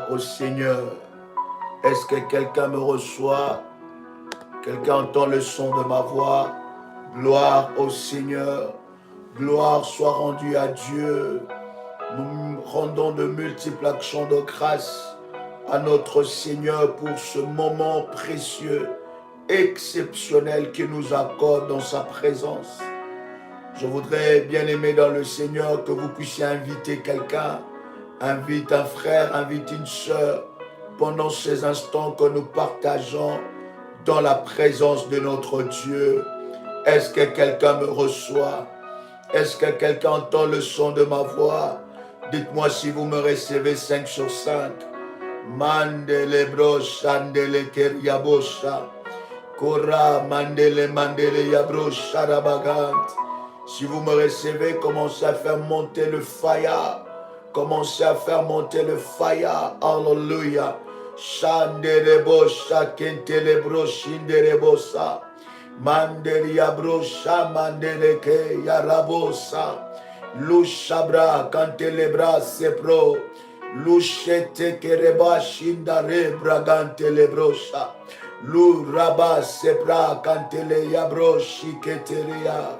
Au Seigneur. Est-ce que quelqu'un me reçoit? Quelqu'un entend le son de ma voix? Gloire au Seigneur. Gloire soit rendue à Dieu. Nous rendons de multiples actions de grâce à notre Seigneur pour ce moment précieux, exceptionnel qu'il nous accorde dans sa présence. Je voudrais, bien aimé dans le Seigneur, que vous puissiez inviter quelqu'un, invite un frère, invite une sœur, pendant ces instants que nous partageons dans la présence de notre Dieu. Est-ce que quelqu'un me reçoit? Est-ce que quelqu'un entend le son de ma voix? Dites-moi si vous me recevez 5 sur 5. Mandele brosha, mandele keriabosha. Kora mandele mandele yabrosha rabagant. Si vous me recevez, commencez à faire monter le fire. Commencez à faire monter le fire. Alléluia. Shandelebosha kentelebro shindelebosa. Mandelia brosha mandeleke yarabosa. Lushabra kantelebra sepro. Lushete kereba shindare bragantelebrosa. Lu raba sepra kantele yabro shiketeria.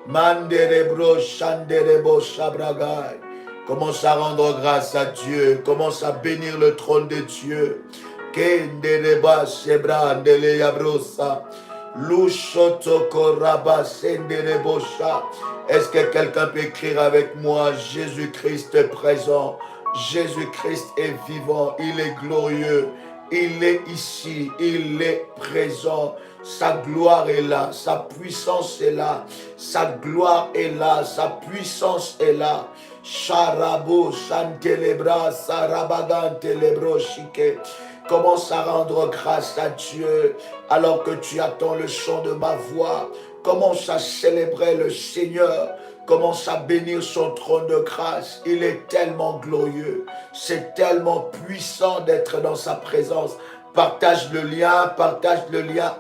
Manderebro shanderebo shabragai. Commence à rendre grâce à Dieu. Commence à bénir le trône de Dieu. Kendereba shebra ndele yabrosa. Lushotoko raba senderebosha. Est-ce que quelqu'un peut écrire avec moi? Jésus-Christ est présent. Jésus-Christ est vivant. Il est glorieux. Il est ici. Il est présent. Sa gloire est là. Sa puissance est là. Sa gloire est là. Sa puissance est là. Charabo, chantelebra, sarabagantelebro, chique. Commence à rendre grâce à Dieu alors que tu attends le son de ma voix. Commence à célébrer le Seigneur. Commence à bénir son trône de grâce. Il est tellement glorieux. C'est tellement puissant d'être dans sa présence. Partage le lien,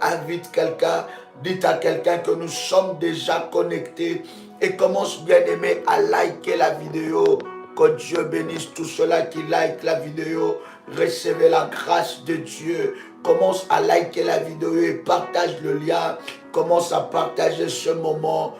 invite quelqu'un. Dites à quelqu'un que nous sommes déjà connectés. Et commence, bien aimé, à liker la vidéo. Que Dieu bénisse tous ceux-là qui like la vidéo. Recevez la grâce de Dieu. Commence à liker la vidéo et partage le lien. Commence à partager ce moment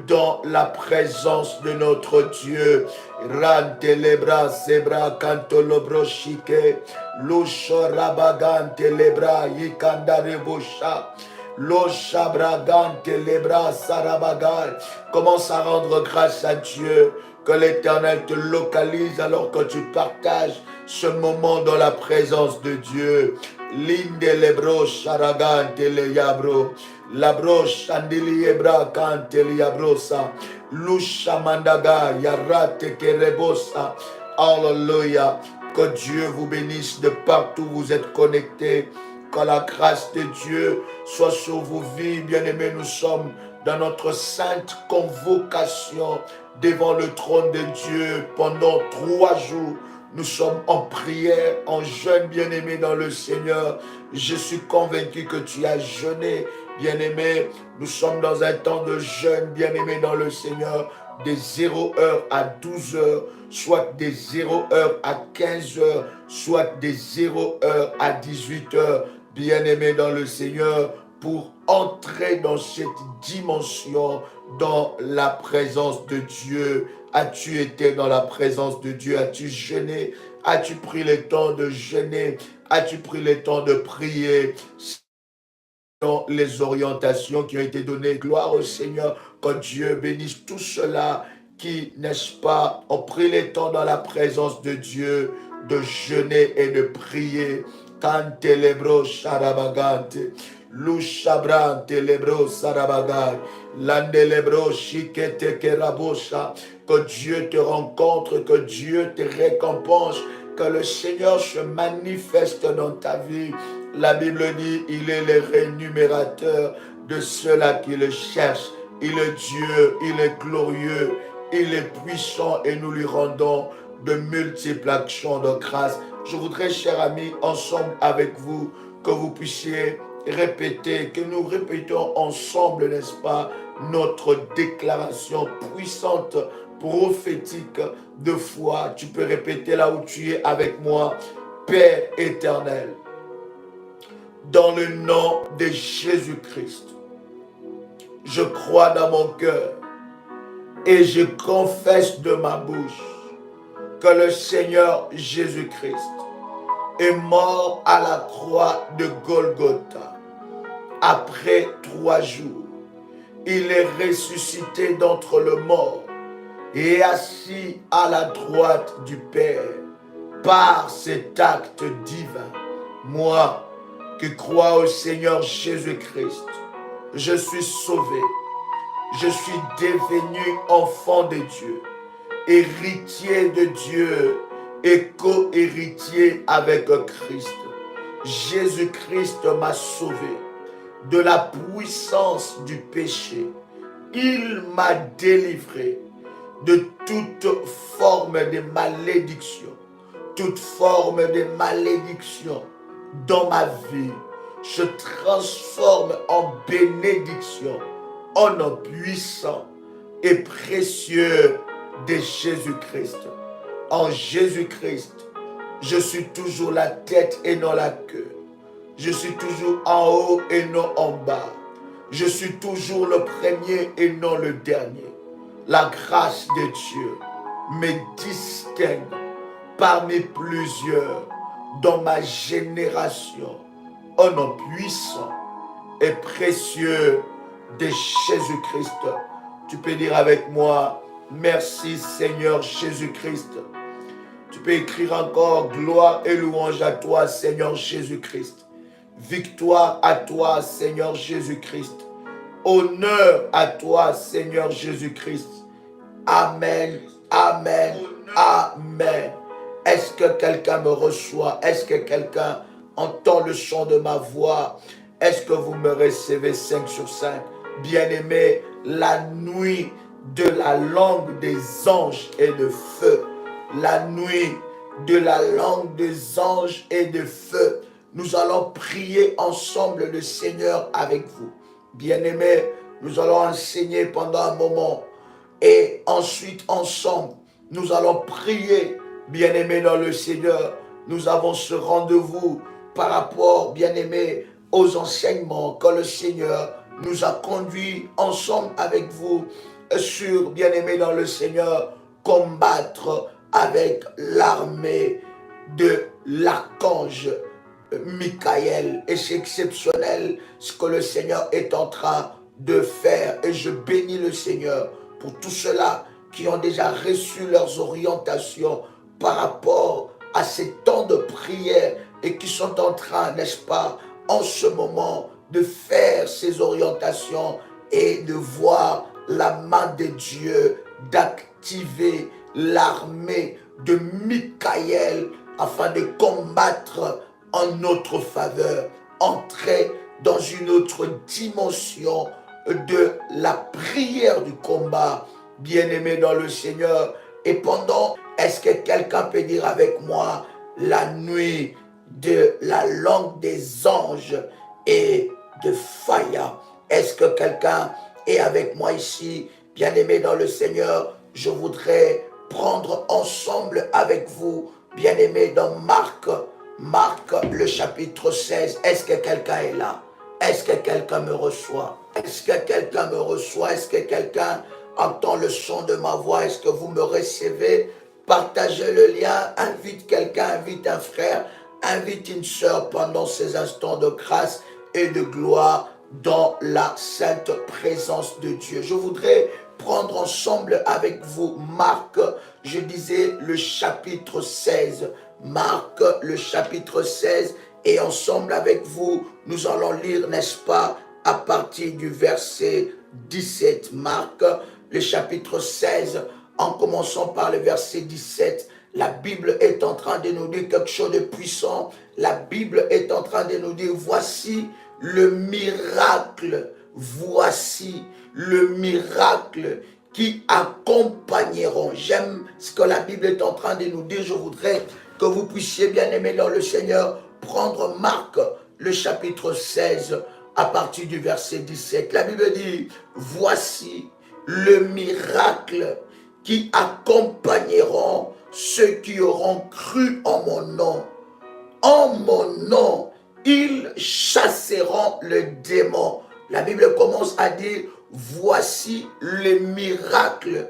dans la présence de notre Dieu. Rantelebra sebra kantolobro shike. Lusho rabagante lebra yikandarebosha. Loshabragante lebra sarabagal. Commence à rendre grâce à Dieu. Que l'Éternel te localise alors que tu partages ce moment dans la présence de Dieu. Linde lebro sharagante le yabro. Labro shandili ebra kante le yabrosa. Lusha mandaga yarate kerebosa. Alléluia. Que Dieu vous bénisse de partout où vous êtes connectés. Que la grâce de Dieu soit sur vos vies, bien-aimés. Nous sommes dans notre sainte convocation devant le trône de Dieu pendant 3 jours. Nous sommes en prière, en jeûne, bien-aimé dans le Seigneur. Je suis convaincu que tu as jeûné, bien-aimé. Nous sommes dans un temps de jeûne, bien-aimé dans le Seigneur, de 0 heure à 12 heures, soit de 0 heure à 15 heures, soit de 0 heure à 18 heures, bien-aimé dans le Seigneur, pour entrer dans cette dimension, dans la présence de Dieu. As-tu été dans la présence de Dieu? As-tu jeûné? As-tu pris le temps de jeûner? As-tu pris le temps de prier? Dans les orientations qui ont été données, gloire au Seigneur, que Dieu bénisse tous ceux-là qui, n'est-ce pas, ont pris le temps dans la présence de Dieu de jeûner et de prier. Kante lebro sharabagante. Lushabran telebro sarabagay. Landelebro shikete kerabosha. Que Dieu te rencontre, que Dieu te récompense, que le Seigneur se manifeste dans ta vie. La Bible dit, il est le rémunérateur de ceux-là qui le cherchent. Il est Dieu, il est glorieux, il est puissant et nous lui rendons de multiples actions de grâce. Je voudrais, chers amis, ensemble avec vous, que vous puissiez répéter, que nous répétons ensemble, n'est-ce pas, notre déclaration puissante prophétique de foi. Tu peux répéter là où tu es avec moi. Père éternel, dans le nom de Jésus-Christ, je crois dans mon cœur et je confesse de ma bouche que le Seigneur Jésus-Christ est mort à la croix de Golgotha. Après 3 jours, il est ressuscité d'entre les morts et assis à la droite du Père. Par cet acte divin, moi qui crois au Seigneur Jésus-Christ, je suis sauvé, je suis devenu enfant de Dieu, héritier de Dieu et co-héritier avec Christ. Jésus-Christ m'a sauvé de la puissance du péché. Il m'a délivré de toute forme de malédiction. Toute forme de malédiction dans ma vie se transforme en bénédiction, en nom puissant et précieux de Jésus-Christ. En Jésus-Christ, je suis toujours la tête et non la queue. Je suis toujours en haut et non en bas. Je suis toujours le premier et non le dernier. La grâce de Dieu me distingue parmi plusieurs dans ma génération, au nom puissant et précieux de Jésus-Christ. Tu peux dire avec moi, merci Seigneur Jésus-Christ. Tu peux écrire encore, gloire et louange à toi Seigneur Jésus-Christ. Victoire à toi Seigneur Jésus-Christ. Honneur à toi Seigneur Jésus-Christ. Amen, amen, amen. Est-ce que quelqu'un me reçoit? Est-ce que quelqu'un entend le son de ma voix? Est-ce que vous me recevez 5 sur 5? Bien-aimé, la nuit de la langue des anges et de feu. La nuit de la langue des anges et de feu. Nous allons prier ensemble le Seigneur avec vous. Bien-aimé, nous allons enseigner pendant un moment. Et ensuite, ensemble, nous allons prier. Bien-aimés dans le Seigneur, nous avons ce rendez-vous par rapport, bien-aimés, aux enseignements que le Seigneur nous a conduits ensemble avec vous sur, bien-aimés dans le Seigneur, combattre avec l'armée de l'archange Michael. Et c'est exceptionnel ce que le Seigneur est en train de faire. Et je bénis le Seigneur pour tous ceux-là qui ont déjà reçu leurs orientations par rapport à ces temps de prière et qui sont en train, n'est-ce pas, en ce moment, de faire ces orientations et de voir la main de Dieu, d'activer l'armée de Michael afin de combattre en notre faveur, entrer dans une autre dimension de la prière du combat, bien-aimé dans le Seigneur. Et pendant, est-ce que quelqu'un peut dire avec moi, la nuit de la langue des anges et de fire? Est-ce que quelqu'un est avec moi ici, bien-aimé dans le Seigneur? Je voudrais prendre ensemble avec vous, bien-aimé, dans Marc le chapitre 16. Est-ce que quelqu'un est là? Est-ce que quelqu'un me reçoit? Est-ce que quelqu'un me reçoit? Est-ce que quelqu'un entend le son de ma voix? Est-ce que vous me recevez? Partagez le lien, invite quelqu'un, invite un frère, invite une sœur pendant ces instants de grâce et de gloire dans la sainte présence de Dieu. Je voudrais prendre ensemble avec vous Marc, je disais le chapitre 16. Marc le chapitre 16 et ensemble avec vous, nous allons lire, n'est-ce pas, à partir du verset 17. Marc le chapitre 16, en commençant par le verset 17. La Bible est en train de nous dire quelque chose de puissant. La Bible est en train de nous dire, voici le miracle, voici le miracle qui accompagneront. J'aime ce que la Bible est en train de nous dire. Je voudrais que vous puissiez, bien aimer dans le Seigneur, prendre Marc, le chapitre 16, à partir du verset 17. La Bible dit, voici le miracle qui accompagneront ceux qui auront cru en mon nom. En mon nom, ils chasseront le démon. La Bible commence à dire, voici les miracles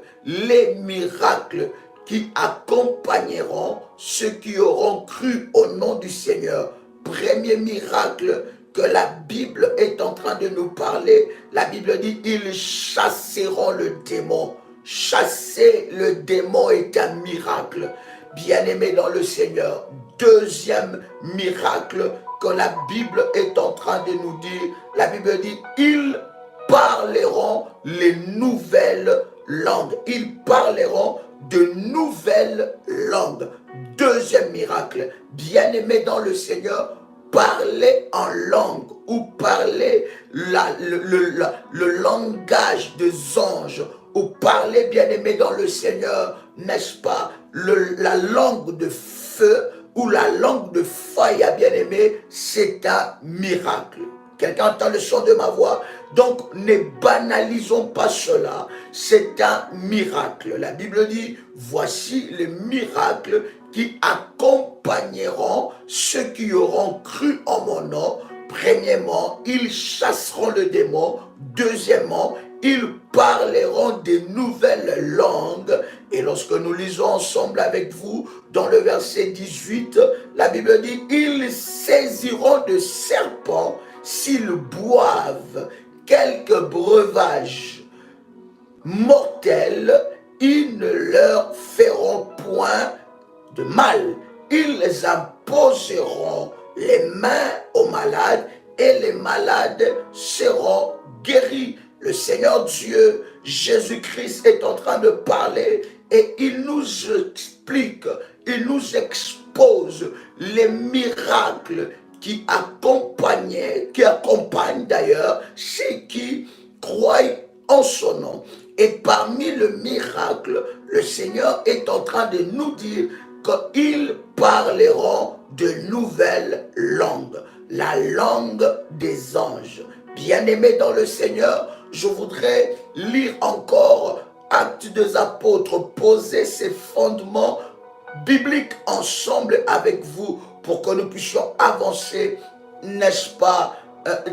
qui accompagneront ceux qui auront cru au nom du Seigneur. Premier miracle que la Bible est en train de nous parler. La Bible dit, ils chasseront le démon. Chasser le démon est un miracle. Bien-aimé dans le Seigneur, deuxième miracle que la Bible est en train de nous dire, la Bible dit, ils parleront les nouvelles langues. Ils parleront de nouvelles langues. Deuxième miracle, bien-aimé dans le Seigneur, parler en langue ou parler le langage des anges ou parler, bien-aimé dans le Seigneur, n'est-ce pas, la langue de feu ou la langue de fire, bien-aimé, c'est un miracle. Quelqu'un entend le son de ma voix? Donc, ne banalisons pas cela. C'est un miracle. La Bible dit, voici les miracles qui accompagneront ceux qui auront cru en mon nom. Premièrement, ils chasseront le démon. Deuxièmement, ils parleront des nouvelles langues. Et lorsque nous lisons ensemble avec vous, dans le verset 18, la Bible dit, ils saisiront de serpents s'ils boivent quelques breuvages mortels, ils ne leur feront point de mal. Ils imposeront les mains aux malades et les malades seront guéris. Le Seigneur Dieu, Jésus-Christ est en train de parler et il nous explique, il nous expose les miracles qui accompagnent d'ailleurs ceux qui croient en son nom. Et parmi le miracle, le Seigneur est en train de nous dire qu'ils parleront de nouvelles langues, la langue des anges. Bien-aimés dans le Seigneur, je voudrais lire encore Actes des Apôtres, poser ces fondements bibliques ensemble avec vous pour que nous puissions avancer, n'est-ce pas,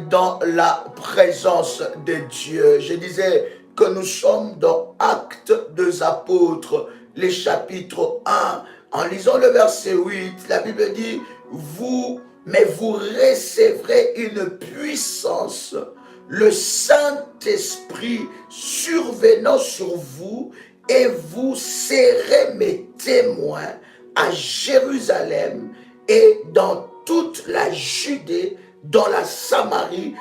dans la présence de Dieu. Je disais que nous sommes dans Actes des Apôtres, les chapitres 1. En lisant le verset 8, la Bible dit, mais vous recevrez une puissance, le Saint-Esprit survenant sur vous, et vous serez mes témoins à Jérusalem et dans toute la Judée, dans la Samarie,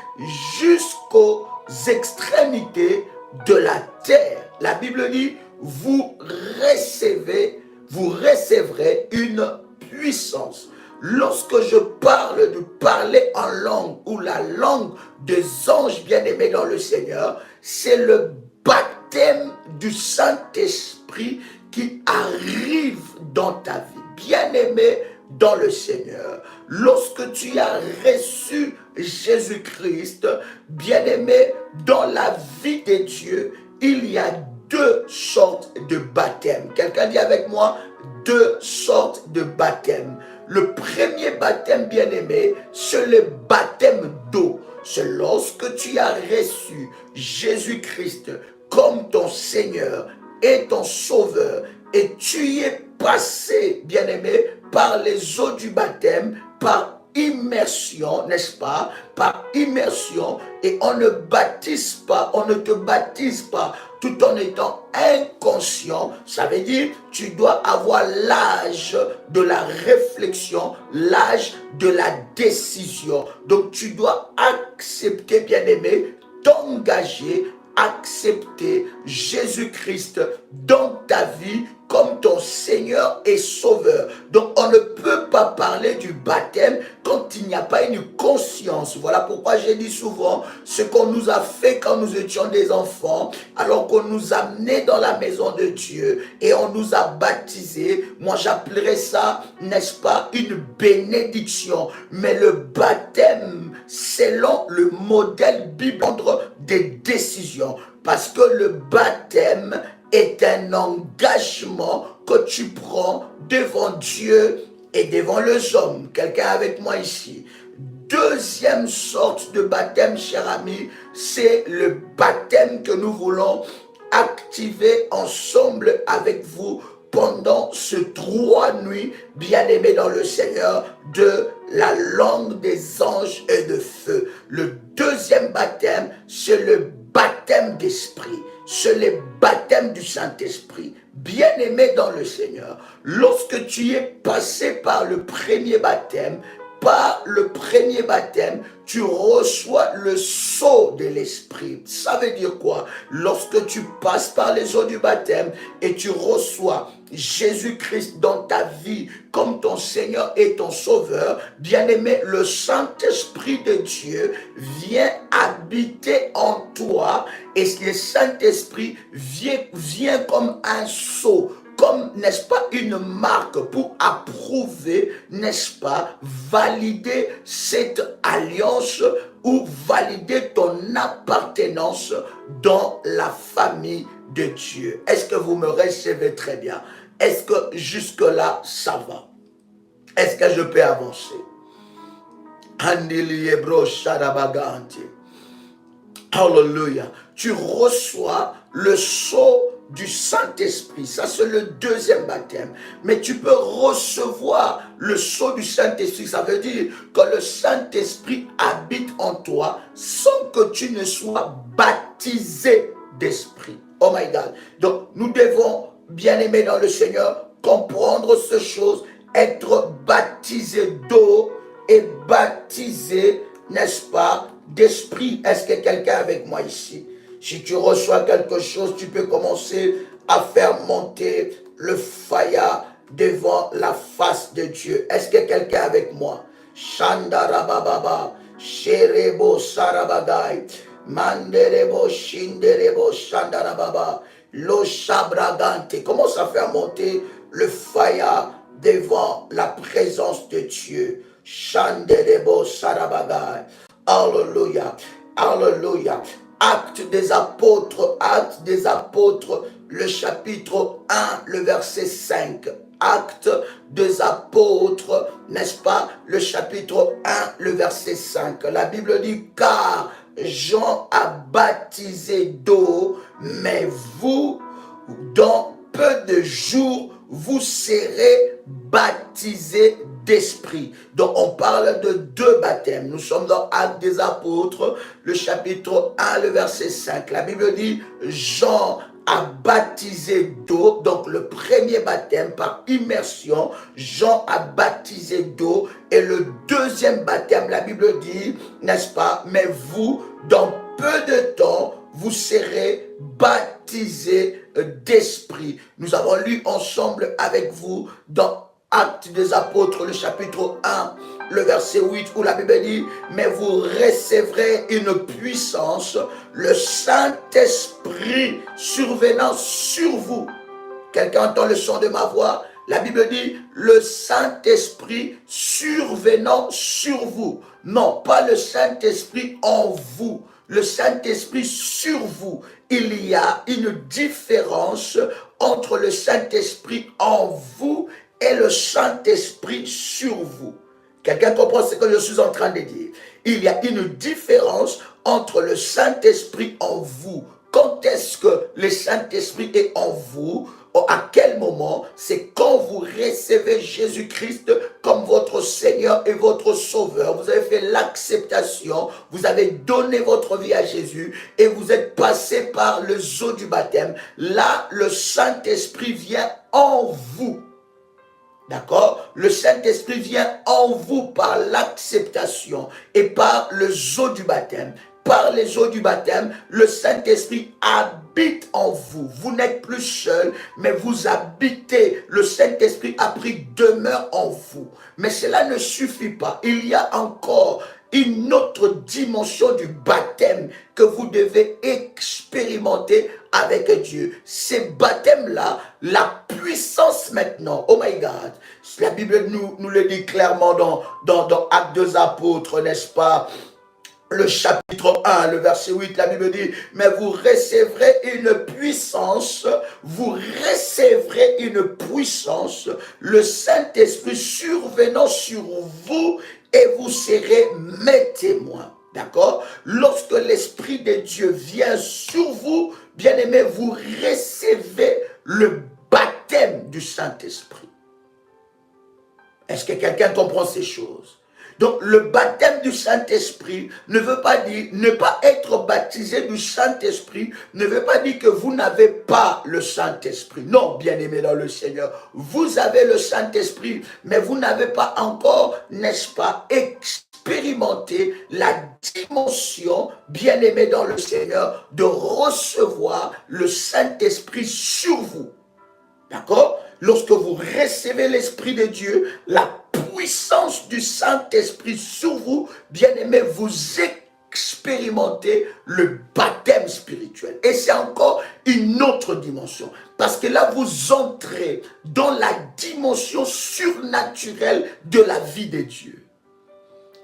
jusqu'aux extrémités de la terre. La Bible dit, vous recevrez une puissance. Lorsque je parle de parler en langue ou la langue des anges bien-aimés dans le Seigneur, c'est le baptême du Saint-Esprit qui arrive dans ta vie. Bien-aimé dans le Seigneur, lorsque tu as reçu Jésus-Christ, bien-aimé dans la vie de Dieu, il y a deux sortes de baptême. Quelqu'un dit avec moi, deux sortes de baptême. Le premier baptême, bien-aimé, c'est le baptême d'eau. C'est lorsque tu as reçu Jésus-Christ comme ton Seigneur et ton Sauveur, et tu y es passé, bien-aimé, par les eaux du baptême, par immersion, n'est-ce pas? Par immersion, et on ne te baptise pas tout en étant inconscient. Ça veut dire tu dois avoir l'âge de la réflexion, l'âge de la décision. Donc tu dois accepter, bien-aimé, t'engager, accepter Jésus-Christ dans ta vie comme ton Seigneur et Sauveur. Donc on ne peut pas parler du baptême quand il n'y a pas une conscience. Voilà pourquoi j'ai dit souvent ce qu'on nous a fait quand nous étions des enfants, alors qu'on nous a amenés dans la maison de Dieu et on nous a baptisés. Moi j'appellerais ça, n'est-ce pas, une bénédiction. Mais le baptême, selon le modèle biblique, des décisions. Parce que le baptême est un engagement que tu prends devant Dieu et devant les hommes. Quelqu'un avec moi ici. Deuxième sorte de baptême, cher ami, c'est le baptême que nous voulons activer ensemble avec vous pendant ces 3 nuits, bien-aimés dans le Seigneur, de la langue des anges et de feu. Le deuxième baptême, c'est le baptême d'esprit. C'est le baptême du Saint-Esprit. Bien-aimé dans le Seigneur, lorsque tu es passé par le premier baptême, tu reçois le sceau de l'Esprit. Ça veut dire quoi? Lorsque tu passes par les eaux du baptême et tu reçois Jésus-Christ dans ta vie comme ton Seigneur et ton Sauveur, bien-aimé, le Saint-Esprit de Dieu vient habiter en toi et le Saint-Esprit vient comme un sceau, comme, n'est-ce pas, une marque pour approuver, n'est-ce pas, valider cette alliance ou valider ton appartenance dans la famille de Dieu. Est-ce que vous me recevez très bien? Est-ce que jusque-là, ça va? Est-ce que je peux avancer? Alléluia. Tu reçois le sceau du Saint-Esprit. Ça, c'est le deuxième baptême. Mais tu peux recevoir le sceau du Saint-Esprit. Ça veut dire que le Saint-Esprit habite en toi sans que tu ne sois baptisé d'esprit. Oh my God. Donc, nous devons, bien-aimés dans le Seigneur, comprendre ces choses, être baptisé d'eau et baptisé, n'est-ce pas, d'esprit. Est-ce que quelqu'un est avec moi ici? Si tu reçois quelque chose, tu peux commencer à faire monter le faya devant la face de Dieu. Est-ce que quelqu'un est avec moi? Shandarababa, Sherebo Sarabagai, Manderebo Shinderebo Shandarababa, Lo Shabragante. Commence à faire monter le faya devant la présence de Dieu. Shanderebo Sarabagai. Alléluia. Alléluia. Actes des apôtres, le chapitre 1, le verset 5. Actes des apôtres, n'est-ce pas, le chapitre 1, le verset 5. La Bible dit, car Jean a baptisé d'eau, mais vous, dans peu de jours, vous serez baptisés d'esprit. Donc on parle de 2 baptêmes. Nous sommes dans Actes des apôtres, le chapitre 1, le verset 5. La Bible dit, Jean a baptisé d'eau, donc le premier baptême par immersion, Jean a baptisé d'eau, et le deuxième baptême, la Bible dit, n'est-ce pas, mais vous, dans peu de temps, vous serez baptisés d'esprit. Nous avons lu ensemble avec vous dans Actes des apôtres, le chapitre 1, le verset 8, où la Bible dit, mais vous recevrez une puissance, le Saint-Esprit survenant sur vous. Quelqu'un entend le son de ma voix? La Bible dit, le Saint-Esprit survenant sur vous. Non, pas le Saint-Esprit en vous. Le Saint-Esprit sur vous. Il y a une différence entre le Saint-Esprit en vous et le Saint-Esprit sur vous. Quelqu'un comprend ce que je suis en train de dire? Il y a une différence entre le Saint-Esprit en vous. Quand est-ce que le Saint-Esprit est en vous? À quel moment? C'est quand vous recevez Jésus-Christ comme votre Seigneur et votre Sauveur. Vous avez fait l'acceptation, vous avez donné votre vie à Jésus et vous êtes passé par le eau du baptême. Là, le Saint-Esprit vient en vous. D'accord? Le Saint-Esprit vient en vous par l'acceptation et par le eau du baptême. Par les eaux du baptême, le Saint-Esprit habite en vous. Vous n'êtes plus seul, mais vous habitez. Le Saint-Esprit a pris demeure en vous. Mais cela ne suffit pas. Il y a encore une autre dimension du baptême que vous devez expérimenter avec Dieu. Ces baptêmes-là, la puissance maintenant, oh my God, la Bible nous le dit clairement dans Actes des apôtres, n'est-ce pas? le chapitre 1, le verset 8, la Bible dit, mais vous recevrez une puissance, le Saint-Esprit survenant sur vous, et vous serez mes témoins. D'accord? Lorsque l'Esprit de Dieu vient sur vous, bien-aimés, vous recevez le baptême du Saint-Esprit. Est-ce que quelqu'un comprend ces choses? Donc, le baptême du Saint-Esprit ne veut pas dire, ne pas être baptisé du Saint-Esprit ne veut pas dire que vous n'avez pas le Saint-Esprit. Non, bien-aimé dans le Seigneur, vous avez le Saint-Esprit, mais vous n'avez pas encore, n'est-ce pas, expérimenté la dimension, bien-aimé dans le Seigneur, de recevoir le Saint-Esprit sur vous. D'accord? Lorsque vous recevez l'Esprit de Dieu, la puissance du Saint-Esprit sur vous, bien-aimés, vous expérimentez le baptême spirituel. Et c'est encore une autre dimension. Parce que là, vous entrez dans la dimension surnaturelle de la vie de Dieu.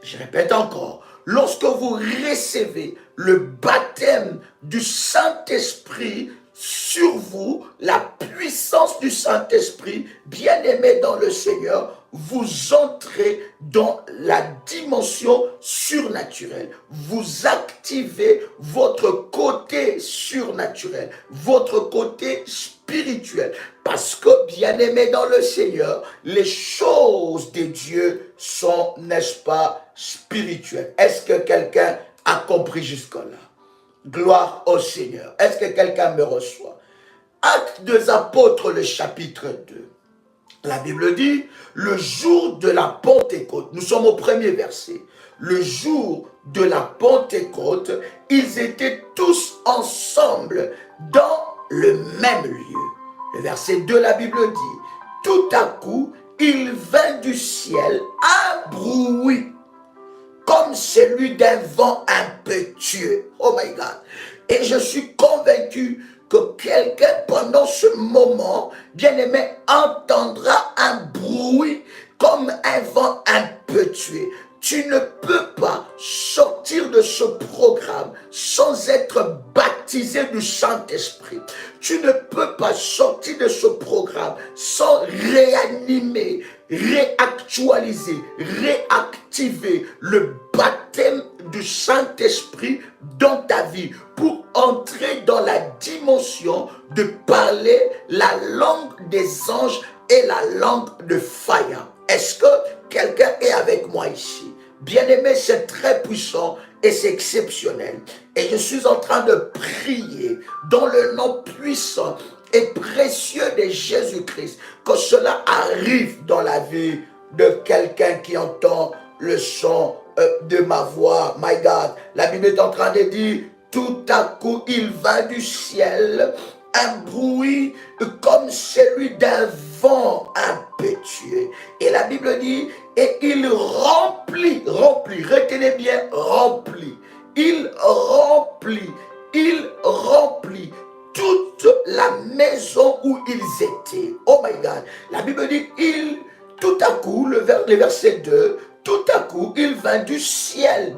Je répète encore, lorsque vous recevez le baptême du Saint-Esprit sur vous, la puissance du Saint-Esprit, bien-aimé dans le Seigneur, vous entrez dans la dimension surnaturelle. Vous activez votre côté surnaturel, votre côté spirituel. Parce que, bien-aimé dans le Seigneur, les choses de Dieu sont, n'est-ce pas, spirituelles. Est-ce que quelqu'un a compris jusque-là? Gloire au Seigneur. Est-ce que quelqu'un me reçoit? Actes des Apôtres, le chapitre 2. La Bible dit, le jour de la Pentecôte, nous sommes au premier verset, le jour de la Pentecôte, ils étaient tous ensemble dans le même lieu. Le verset 2, la Bible dit, tout à coup, il vint du ciel un bruit, comme celui d'un vent impétueux. Oh my God. Et je suis convaincu que quelqu'un, pendant ce moment, bien-aimé, entendra un bruit comme un vent impétueux. Tu ne peux pas sortir de ce programme sans être baptisé du Saint-Esprit. Tu ne peux pas sortir de ce programme sans réanimer, réactualiser, réactiver le baptême du Saint-Esprit dans ta vie pour entrer dans la dimension de parler la langue des anges et la langue de fire. Est-ce que quelqu'un est avec moi ici? Bien-aimé, c'est très puissant et c'est exceptionnel. Et je suis en train de prier dans le nom puissant et précieux de Jésus-Christ que cela arrive dans la vie de quelqu'un qui entend le son de ma voix. My God, la Bible est en train de dire, tout à coup il va du ciel un bruit comme celui d'un vent impétueux. Et la Bible dit, et il remplit, retenez bien, il remplit toute la maison où ils étaient. Oh my God, la Bible dit, tout à coup, le verset 2, tout à coup, il vint du ciel,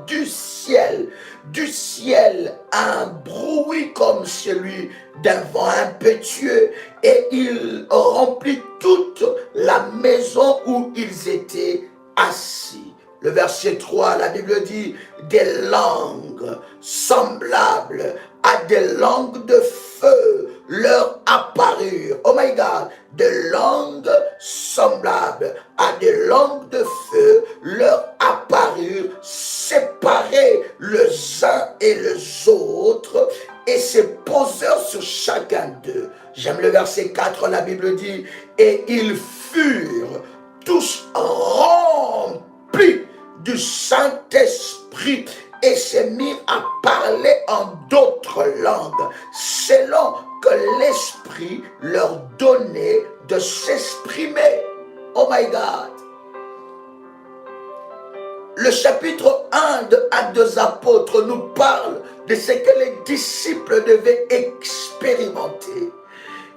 un bruit comme celui d'un vent impétueux, et il remplit toute la maison où ils étaient assis. Le verset 3, la Bible dit, des langues semblables à des langues de feu leur apparurent. Oh my God, des langues semblables à des langues de feu leur apparurent, séparées les uns et les autres, et se posèrent sur chacun d'eux. J'aime le verset 4, la Bible dit, et ils furent tous remplis du Saint-Esprit et se mirent à parler en d'autres langues, selon que l'Esprit leur donnait de s'exprimer. Oh my God! Le chapitre 1 de Actes des Apôtres nous parle de ce que les disciples devaient expérimenter.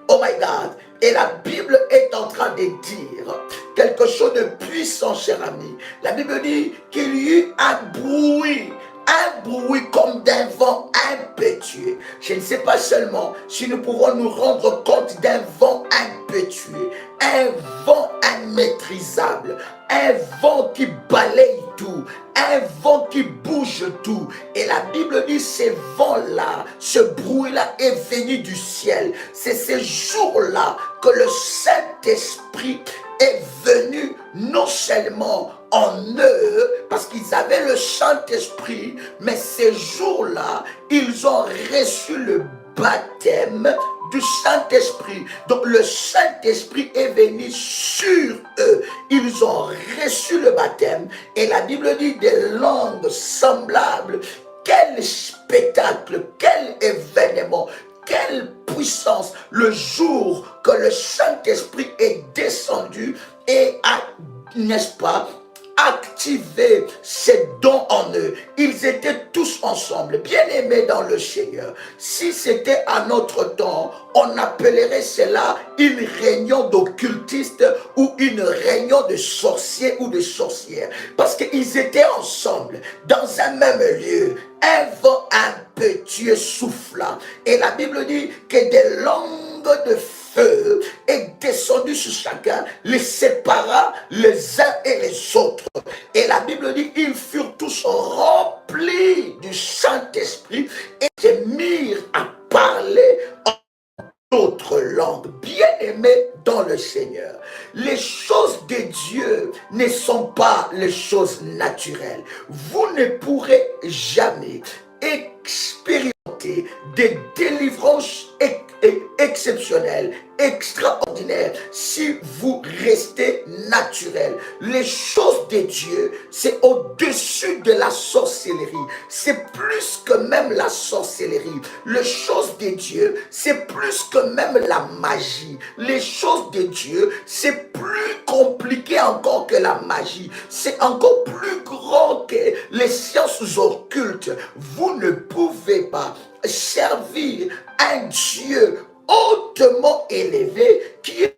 Oh my God! Et la Bible est en train de dire quelque chose de puissant, cher ami. La Bible dit qu'il y eut un bruit un bruit comme d'un vent impétueux. Je ne sais pas seulement si nous pouvons nous rendre compte d'un vent impétueux, un vent immaîtrisable, un vent qui balaye tout, un vent qui bouge tout. Et la Bible dit, ces vents-là, ce bruit-là est venu du ciel. C'est ces jours-là que le Saint-Esprit est venu non seulement en eux, parce qu'ils avaient le Saint-Esprit, mais ces jours-là, ils ont reçu le baptême du Saint-Esprit. Donc le Saint-Esprit est venu sur eux. Ils ont reçu le baptême. Et la Bible dit des langues semblables. Quel spectacle, quel événement, quelle puissance le jour que le Saint-Esprit est descendu et a, n'est-ce pas, activer ces dons en eux. Ils étaient tous ensemble, bien-aimés dans le Seigneur. Si c'était à notre temps, on appellerait cela une réunion d'occultistes ou une réunion de sorciers ou de sorcières. Parce qu'ils étaient ensemble, dans un même lieu. Un vent impétueux souffla. Et la Bible dit que des langues de feu est descendu sur chacun, les sépara les uns et les autres. Et la Bible dit qu'ils furent tous remplis du Saint-Esprit et se mirent à parler en d'autres langues. Bien-aimés dans le Seigneur, les choses de Dieu ne sont pas les choses naturelles. Vous ne pourrez jamais expérimenter des délivrances exceptionnelles, extraordinaires, si vous restez naturel. Les choses de Dieu, c'est au-dessus de la sorcellerie. C'est plus que même la sorcellerie. Les choses de Dieu, c'est plus que même la magie. Les choses de Dieu, c'est plus compliqué encore que la magie. C'est encore plus grand que les sciences occultes. Vous ne pouvez pas servir un Dieu hautement élevé qui est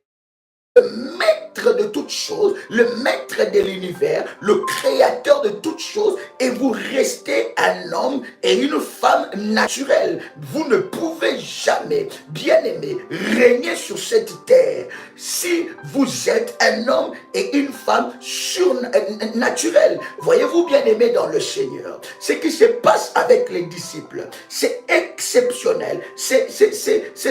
le maître de toutes choses, le maître de l'univers, le créateur de toutes choses, et vous restez un homme et une femme naturelle. Vous ne pouvez jamais, bien-aimé, régner sur cette terre si vous êtes un homme et une femme surnaturelle. Voyez-vous, bien-aimé dans le Seigneur, ce qui se passe avec les disciples, c'est exceptionnel, c'est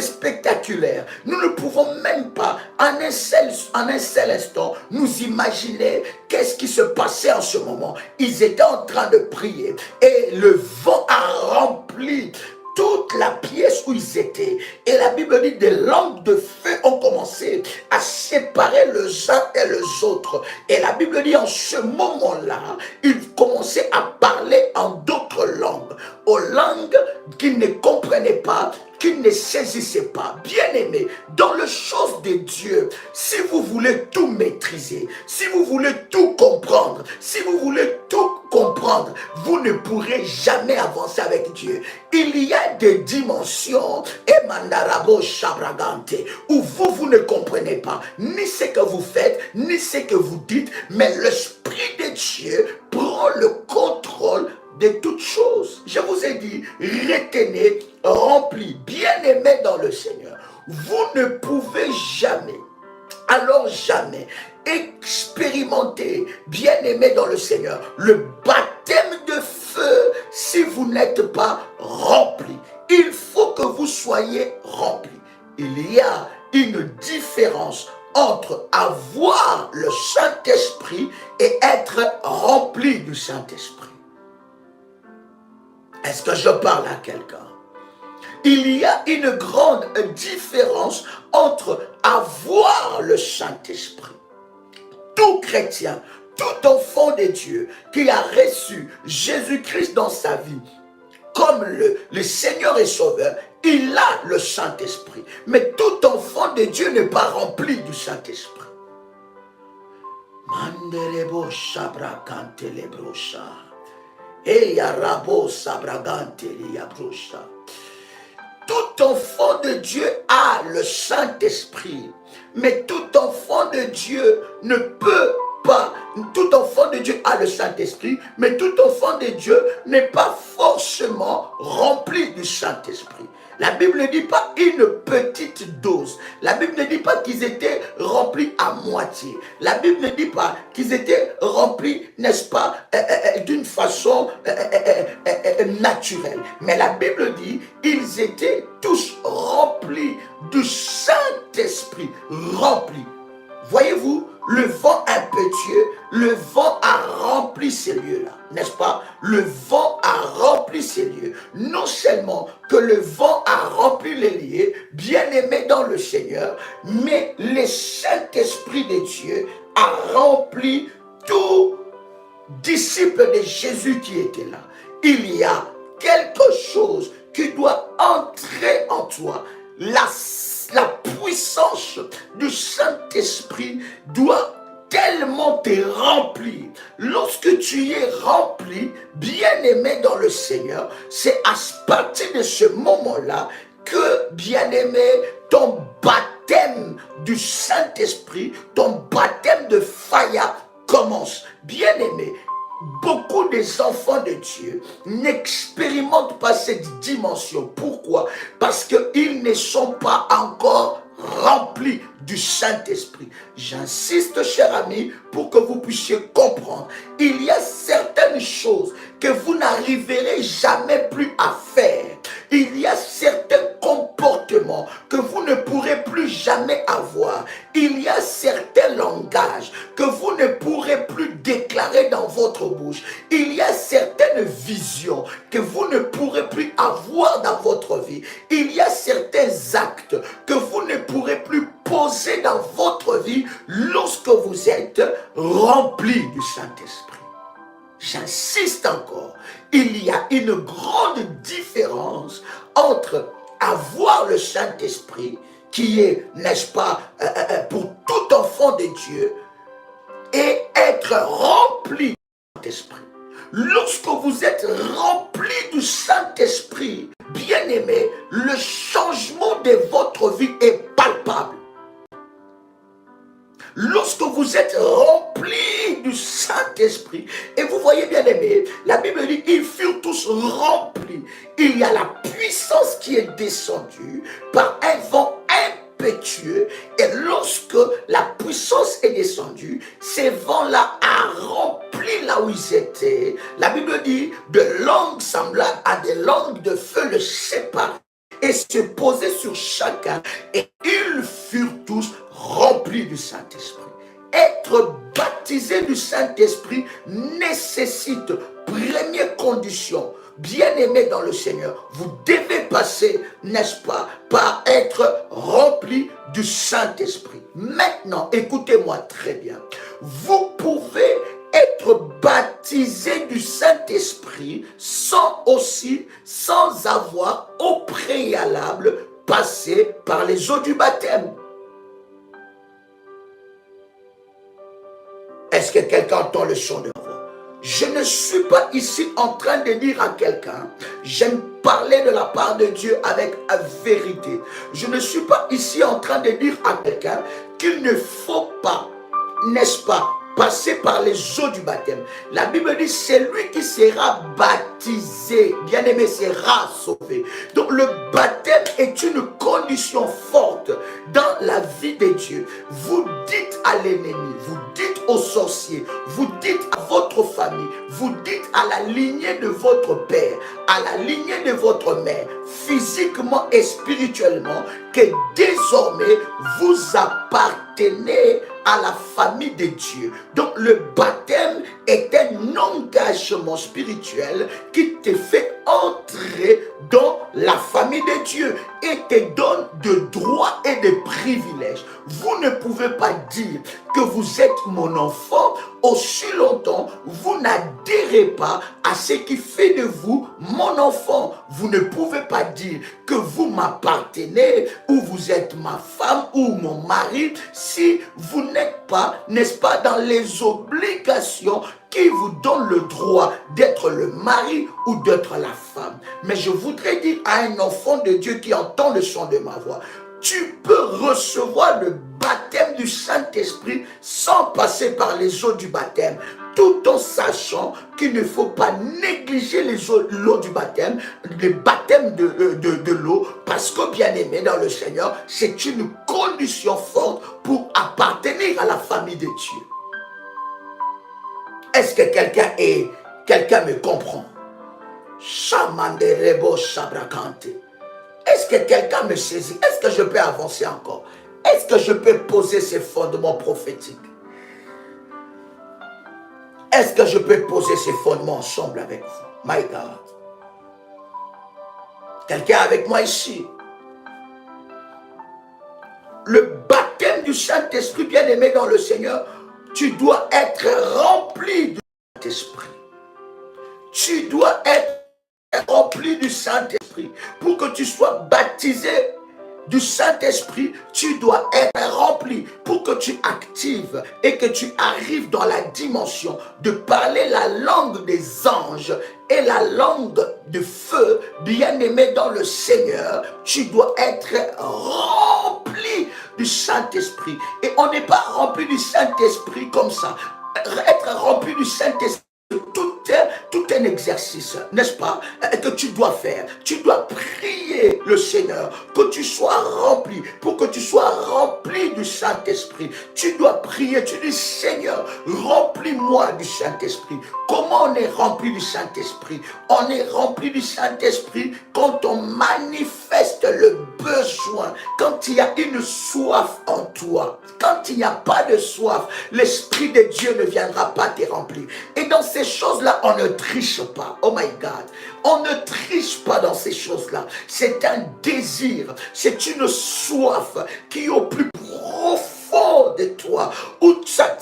spectaculaire. Nous ne pouvons même pas en un seul instant nous imaginer qu'est-ce qui se passait en ce moment. Ils étaient en train de prier et le vent a rempli toute la pièce où ils étaient. Et la Bible dit des langues de feu ont commencé à séparer les uns et les autres. Et la Bible dit en ce moment-là, ils commençaient à parler en d'autres langues, aux langues qu'ils ne comprenaient pas, qu'ils ne saisissaient pas. Bien-aimés, dans les choses de Dieu, si vous voulez tout maîtriser, si vous voulez tout comprendre, si vous voulez tout comprendre, vous ne pourrez jamais avancer avec Dieu. Il y a des dimensions, où vous ne comprenez pas ni ce que vous faites, ni ce que vous dites, mais l'Esprit de Dieu prend le contrôle de toutes choses. Je vous ai dit, retenez, remplis, bien-aimés dans le Seigneur. Vous ne pouvez jamais, alors jamais, expérimenter, bien-aimés dans le Seigneur, le baptême de feu si vous n'êtes pas rempli. Il faut que vous soyez rempli. Il y a une différence entre avoir le Saint-Esprit et être rempli du Saint-Esprit. Est-ce que je parle à quelqu'un? Il y a une grande différence entre avoir le Saint-Esprit. Tout chrétien, tout enfant de Dieu qui a reçu Jésus-Christ dans sa vie comme le Seigneur et Sauveur, il a le Saint-Esprit. Mais tout enfant de Dieu n'est pas rempli du Saint-Esprit. Mandelebo sabra kantelebrosa. Eyarabo sabragante liabrosa. Tout enfant de Dieu a le Saint-Esprit, mais tout enfant de Dieu ne peut pas tout enfant de Dieu a le Saint-Esprit, mais tout enfant de Dieu n'est pas forcément rempli du Saint-Esprit. La Bible ne dit pas une petite dose. La Bible ne dit pas qu'ils étaient remplis à moitié. La Bible ne dit pas qu'ils étaient remplis, n'est-ce pas, d'une façon naturelle. Mais la Bible dit ils étaient tous remplis du Saint-Esprit. Remplis. Voyez-vous, le vent impétueux, le vent a rempli ces lieux-là, n'est-ce pas? Le vent a rempli ces lieux. Non seulement que le vent a rempli les lieux, bien-aimés dans le Seigneur, mais le Saint-Esprit de Dieu a rempli tout disciple de Jésus qui était là. Il y a quelque chose qui doit entrer en toi. La puissance du Saint-Esprit doit tellement te remplir. Lorsque tu es rempli, bien-aimé dans le Seigneur, c'est à partir de ce moment-là que, bien-aimé, ton baptême du Saint-Esprit, ton baptême de fire commence. Bien-aimé, beaucoup des enfants de Dieu n'expérimentent pas cette dimension. Pourquoi? Parce qu'ils ne sont pas encore remplis du Saint-Esprit. J'insiste, cher ami, pour que vous puissiez comprendre. Il y a certaines choses que vous n'arriverez jamais plus à faire. Il y a certains comportements que vous ne pourrez plus jamais avoir. Il y a certains langages que vous ne pourrez plus déclarer dans votre bouche. Il y a certaines visions que vous ne pourrez plus avoir dans votre vie. Il y a certains actes que vous ne pourrez plus poser dans votre vie lorsque vous êtes rempli du Saint-Esprit. J'insiste encore, il y a une grande différence entre avoir le Saint-Esprit, qui est, n'est-ce pas, pour tout enfant de Dieu, et être rempli du Saint-Esprit. Lorsque vous êtes rempli du Saint-Esprit, bien-aimé, le changement de votre vie est palpable. Lorsque vous êtes remplis du Saint-Esprit, et vous voyez bien aimé, la Bible dit, ils furent tous remplis. Il y a la puissance qui est descendue par un vent impétueux, et lorsque la puissance est descendue, ces vents-là a rempli là où ils étaient. La Bible dit, de langues semblables à des langues de feu le séparent et se posaient sur chacun, et ils furent tous remplis du Saint-Esprit. Être baptisé du Saint-Esprit nécessite, première condition, bien-aimé dans le Seigneur, vous devez passer, n'est-ce pas, par être rempli du Saint-Esprit. Maintenant, écoutez-moi très bien. Vous pouvez être baptisé du Saint-Esprit sans avoir au préalable passé par les eaux du baptême. Est-ce que quelqu'un entend le son de ma voix? Je ne suis pas ici en train de dire à quelqu'un, j'aime parler de la part de Dieu avec la vérité. Je ne suis pas ici en train de dire à quelqu'un qu'il ne faut pas, n'est-ce pas, passer par les eaux du baptême. La Bible dit, c'est lui qui sera baptisé, bien-aimé, sera sauvé. Donc le baptême est une condition forte dans la vie de Dieu. Vous dites à l'ennemi, vous dites aux sorciers, vous dites à votre famille, vous dites à la lignée de votre père, à la lignée de votre mère, physiquement et spirituellement, que désormais vous appartenez à la famille de Dieu. Donc le baptême est un engagement spirituel qui te fait entrer dans la famille de Dieu et te donne de droits et de privilèges. Vous ne pouvez pas dire que vous êtes mon enfant aussi longtemps vous n'adhérez pas à ce qui fait de vous mon enfant. Vous ne pouvez pas dire que vous m'appartenez ou vous êtes ma femme ou mon mari si vous n'êtes pas, n'est-ce pas, dans les obligations qui vous donnent le droit d'être le mari ou d'être la femme. Mais je voudrais dire à un enfant de Dieu qui entend le son de ma voix, tu peux recevoir le baptême baptême du Saint-Esprit sans passer par les eaux du baptême, tout en sachant qu'il ne faut pas négliger l'eau du baptême, le baptême de l'eau, parce que bien aimé dans le Seigneur, c'est une condition forte pour appartenir à la famille de Dieu. Est-ce que quelqu'un me comprend? Shamanderebo Shabrakante. Est-ce que quelqu'un me saisit? Est-ce que je peux avancer encore? Est-ce que je peux poser ces fondements prophétiques? Est-ce que je peux poser ces fondements ensemble avec vous? My God. Quelqu'un avec moi ici? Le baptême du Saint-Esprit, bien-aimé dans le Seigneur, tu dois être rempli du Saint-Esprit. Tu dois être rempli du Saint-Esprit. Pour que tu sois baptisé du Saint-Esprit, tu dois être rempli. Pour que tu actives et que tu arrives dans la dimension de parler la langue des anges et la langue de feu, bien-aimé dans le Seigneur, tu dois être rempli du Saint-Esprit. Et on n'est pas rempli du Saint-Esprit comme ça. Être rempli du Saint-Esprit, tout un exercice, n'est-ce pas, que tu dois faire. Tu dois prier le Seigneur, que tu sois rempli, pour que tu sois rempli du Saint-Esprit. Tu dois prier, tu dis Seigneur, remplis-moi du Saint-Esprit. Comment on est rempli du Saint-Esprit? On est rempli du Saint-Esprit quand on manifeste le besoin, quand il y a une soif en toi. Quand il n'y a pas de soif, l'Esprit de Dieu ne viendra pas te remplir. Et dans ces choses-là, on ne triche pas. Oh my God. On ne triche pas dans ces choses-là. C'est un désir, c'est une soif qui est au plus profond de toi, où ça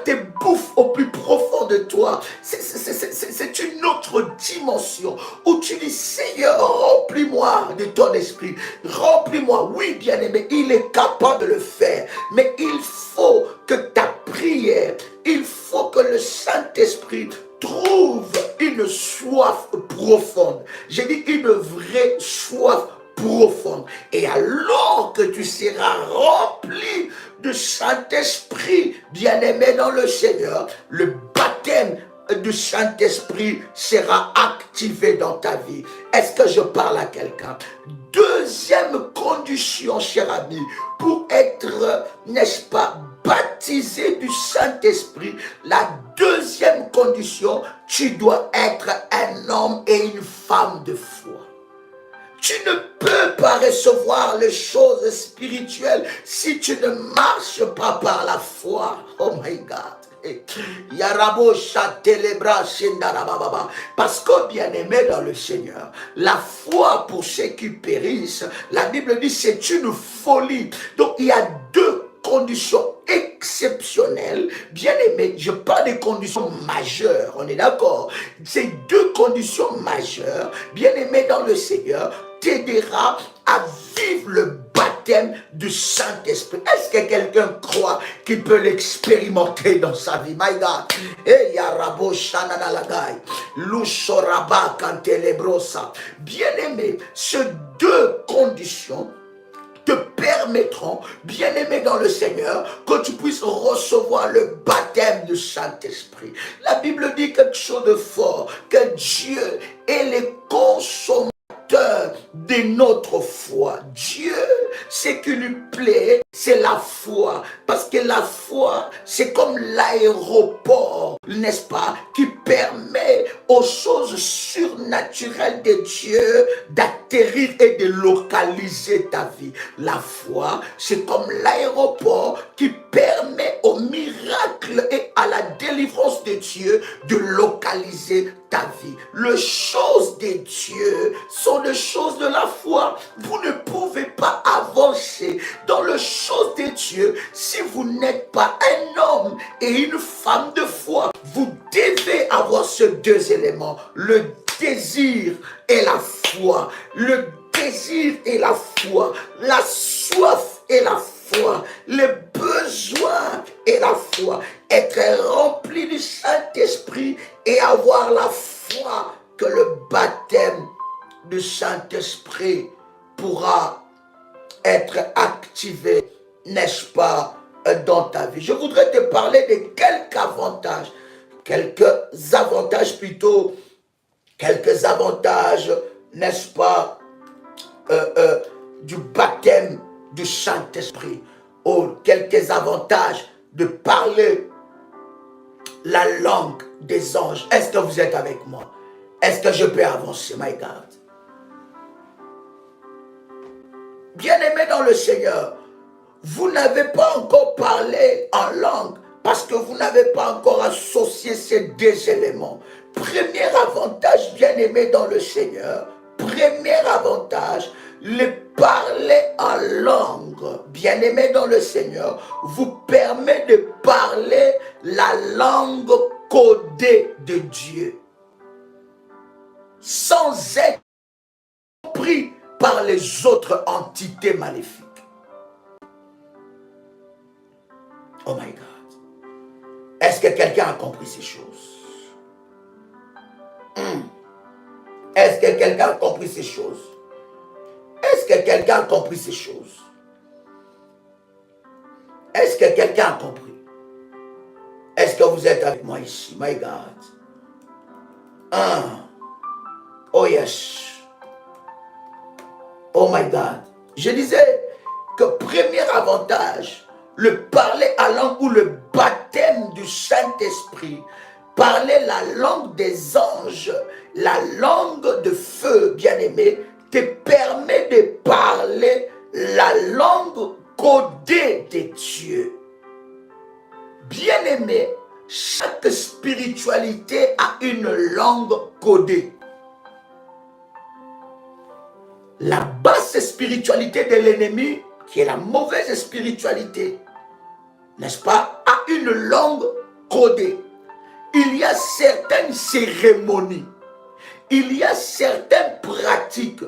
te bouffe au plus profond de toi. C'est une autre dimension où tu dis Seigneur, remplis-moi de ton esprit, remplis-moi. Oui, bien-aimé, il est capable de le faire, mais il faut que ta prière, il faut que le Saint-Esprit trouve une soif profonde. J'ai dit une vraie soif profonde. Et alors que tu seras rempli de Saint-Esprit, bien-aimé dans le Seigneur, le baptême du Saint-Esprit sera activé dans ta vie. Est-ce que je parle à quelqu'un? Deuxième condition, cher ami, pour être, n'est-ce pas, baptisé du Saint-Esprit, la deuxième condition, tu dois être un homme et une femme de foi. Tu ne peux pas recevoir les choses spirituelles si tu ne marches pas par la foi. Oh my God. Parce que bien-aimé dans le Seigneur, la foi pour ceux qui périssent, la Bible dit c'est une folie. Donc il y a deux conditions exceptionnelles. Bien aimé, je parle des conditions majeures, on est d'accord. Ces deux conditions majeures, bien aimé dans le Seigneur, t'aidera à vivre le baptême du Saint-Esprit. Est-ce que quelqu'un croit qu'il peut l'expérimenter dans sa vie? My God. Eh, yarabo shananalagai. Lushoraba kantelebrosa. Bien aimé, ces deux conditions te permettront, bien-aimé dans le Seigneur, que tu puisses recevoir le baptême du Saint-Esprit. La Bible dit quelque chose de fort, que Dieu est le consommateur de notre foi. Dieu, ce qui lui plaît, c'est la foi. Parce que la foi, c'est comme l'aéroport, n'est-ce pas, qui permet aux choses surnaturelles de Dieu d'atterrir et de localiser ta vie. La foi, c'est comme l'aéroport qui permet aux miracles et à la délivrance de Dieu de localiser ta vie. Les choses de Dieu sont des choses de la foi. Vous ne pouvez pas avancer dans les choses de Dieu si vous n'êtes pas un homme et une femme de foi. Vous devez avoir ces deux éléments, le désir et la foi. Le désir et la foi, la soif et la foi, le besoin et la foi, être rempli du Saint-Esprit et avoir la foi que le baptême du Saint-Esprit pourra être activé, n'est-ce pas, dans ta vie. Je voudrais te parler de quelques avantages, n'est-ce pas, du baptême du Saint-Esprit, ou quelques avantages de parler la langue des anges. Est-ce que vous êtes avec moi? Est-ce que je peux avancer, my God? Bien-aimés dans le Seigneur, vous n'avez pas encore parlé en langue parce que vous n'avez pas encore associé ces deux éléments. Premier avantage, bien-aimé dans le Seigneur, premier avantage, le parler en langue, bien-aimé dans le Seigneur, vous permet de parler la langue codée de Dieu, sans être pris par les autres entités maléfiques. Oh my God. Est-ce que quelqu'un a compris ces choses? Est-ce que quelqu'un a compris ces choses? Est-ce que quelqu'un a compris ces choses? Est-ce que quelqu'un a compris? Est-ce que vous êtes avec moi ici? My God. Oh yes. Oh my God. Je disais que premier avantage, le parler à langue ou le baptême du Saint-Esprit, parler la langue des anges, la langue de feu, bien-aimé, te permet de parler la langue codée de Dieu. Bien-aimé, chaque spiritualité a une langue codée. La basse spiritualité de l'ennemi, qui est la mauvaise spiritualité, n'est-ce pas, a une langue codée. Il y a certaines cérémonies, il y a certaines pratiques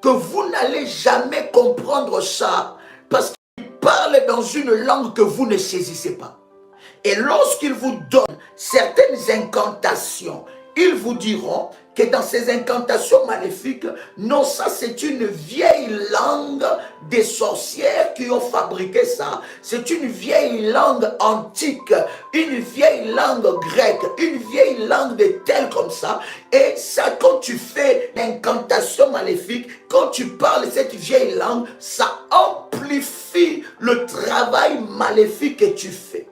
que vous n'allez jamais comprendre ça parce qu'ils parlent dans une langue que vous ne saisissez pas. Et lorsqu'ils vous donnent certaines incantations, ils vous diront que dans ces incantations maléfiques, non, ça c'est une vieille langue des sorcières qui ont fabriqué ça. C'est une vieille langue antique, une vieille langue grecque, une vieille langue de telle comme ça. Et ça, quand tu fais l'incantation maléfique, quand tu parles cette vieille langue, ça amplifie le travail maléfique que tu fais.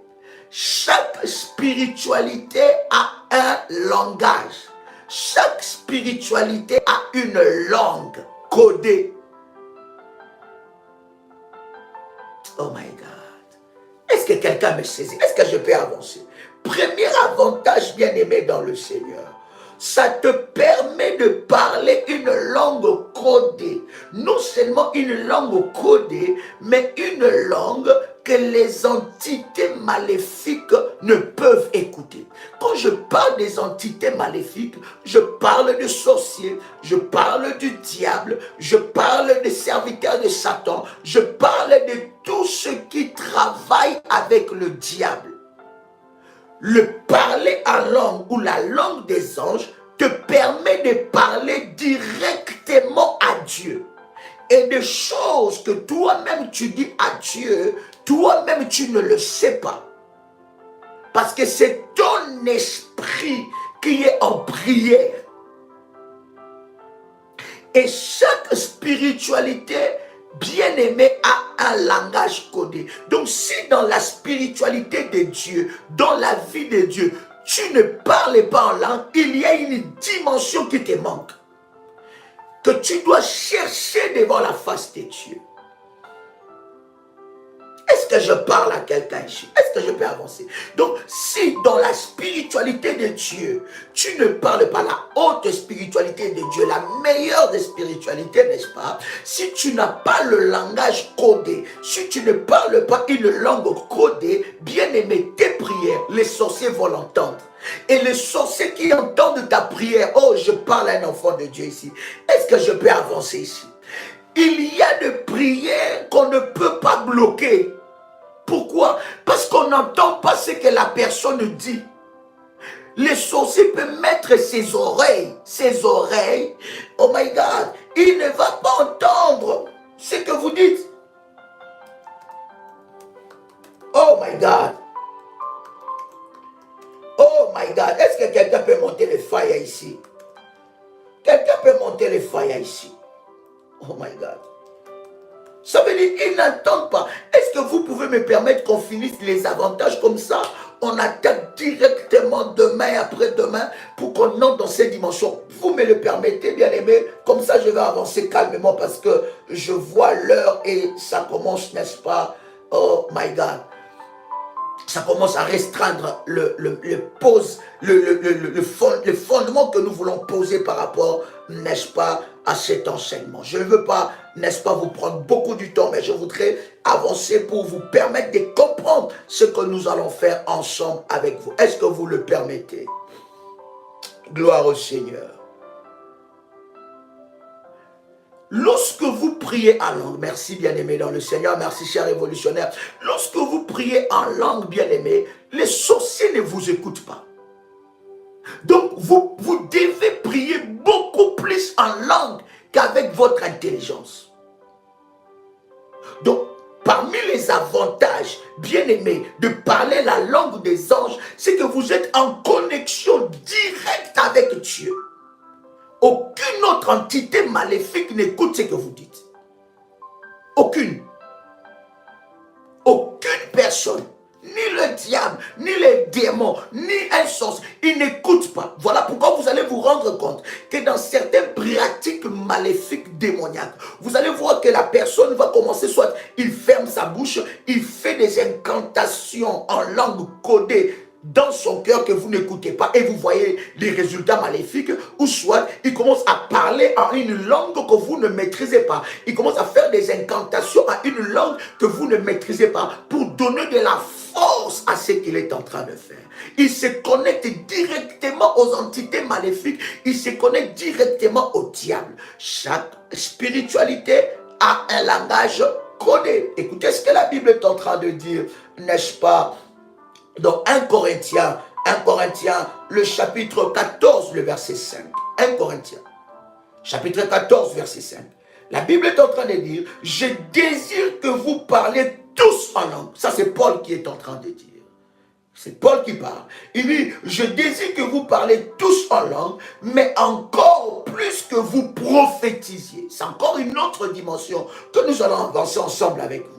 Chaque spiritualité a un langage. Chaque spiritualité a une langue codée. Oh my God. Est-ce que quelqu'un me saisit? Est-ce que je peux avancer? Premier avantage, bien-aimé dans le Seigneur, ça te permet de parler une langue codée. Non seulement une langue codée, mais une langue que les entités maléfiques ne peuvent écouter. Quand je parle des entités maléfiques, je parle de sorciers, je parle du diable, je parle des serviteurs de Satan, je parle de tous ceux qui travaillent avec le diable. Le parler en langue ou la langue des anges te permet de parler directement à Dieu. Et des choses que toi-même tu dis à Dieu, toi-même tu ne le sais pas. Parce que c'est ton esprit qui est en prière. Et chaque spiritualité bien-aimé a un langage codé. Donc si dans la spiritualité de Dieu, dans la vie de Dieu, tu ne parles pas en langue, il y a une dimension qui te manque, que tu dois chercher devant la face de Dieu. Est-ce que je parle à quelqu'un ici? Est-ce que je peux avancer? Donc, si dans la spiritualité de Dieu, tu ne parles pas la haute spiritualité de Dieu, la meilleure des spiritualités, n'est-ce pas? Si tu n'as pas le langage codé, si tu ne parles pas une langue codée, bien aimé, tes prières, les sorciers vont l'entendre. Et les sorciers qui entendent ta prière, oh, je parle à un enfant de Dieu ici. Est-ce que je peux avancer ici? Il y a des prières qu'on ne peut pas bloquer. Pourquoi? Parce qu'on n'entend pas ce que la personne dit. Les sorciers peuvent mettre ses oreilles, oh my God, il ne va pas entendre ce que vous dites. Oh Oh my God. Oh my God. Est-ce que quelqu'un peut monter le fire ici? Quelqu'un peut monter le fire ici? Oh my God. Ça veut dire qu'ils n'attendent pas. Est-ce que vous pouvez me permettre qu'on finisse les avantages comme ça? On attaque directement demain et après-demain pour qu'on entre dans ces dimensions. Vous me le permettez, bien aimé? Comme ça, je vais avancer calmement parce que je vois l'heure et ça commence, n'est-ce pas? Oh my God. Ça commence à restreindre le fondement que nous voulons poser par rapport, n'est-ce pas, à cet enseignement. Je ne veux pas, n'est-ce pas, vous prendre beaucoup du temps, mais je voudrais avancer pour vous permettre de comprendre ce que nous allons faire ensemble avec vous. Est-ce que vous le permettez? Gloire au Seigneur. Lorsque vous priez en langue, merci bien-aimé dans le Seigneur, merci cher révolutionnaire, lorsque vous priez en langue bien-aimé, les sorciers ne vous écoutent pas. Donc vous devez prier beaucoup plus en langue qu'avec votre intelligence. Donc parmi les avantages, bien-aimé, de parler la langue des anges, c'est que vous êtes en connexion directe avec Dieu. Aucune autre entité maléfique n'écoute ce que vous dites. Aucune. Aucune personne, ni le diable, ni les démons, ni un sens, ils n'écoutent pas. Voilà pourquoi vous allez vous rendre compte que dans certaines pratiques maléfiques démoniaques, vous allez voir que la personne va commencer, soit il ferme sa bouche, il fait des incantations en langue codée dans son cœur que vous n'écoutez pas et vous voyez les résultats maléfiques, ou soit il commence à parler en une langue que vous ne maîtrisez pas. Il commence à faire des incantations en une langue que vous ne maîtrisez pas pour donner de la force à ce qu'il est en train de faire. Il se connecte directement aux entités maléfiques, il se connecte directement au diable. Chaque spiritualité a un langage codé. Écoutez ce que la Bible est en train de dire, n'est-ce pas? Dans 1 Corinthiens, le chapitre 14, le verset 5. 1 Corinthiens, chapitre 14, verset 5. La Bible est en train de dire, je désire que vous parlez tous en langue. Ça, c'est Paul qui est en train de dire. C'est Paul qui parle. Il dit, je désire que vous parlez tous en langue, mais encore plus que vous prophétisiez. C'est encore une autre dimension que nous allons avancer ensemble avec vous.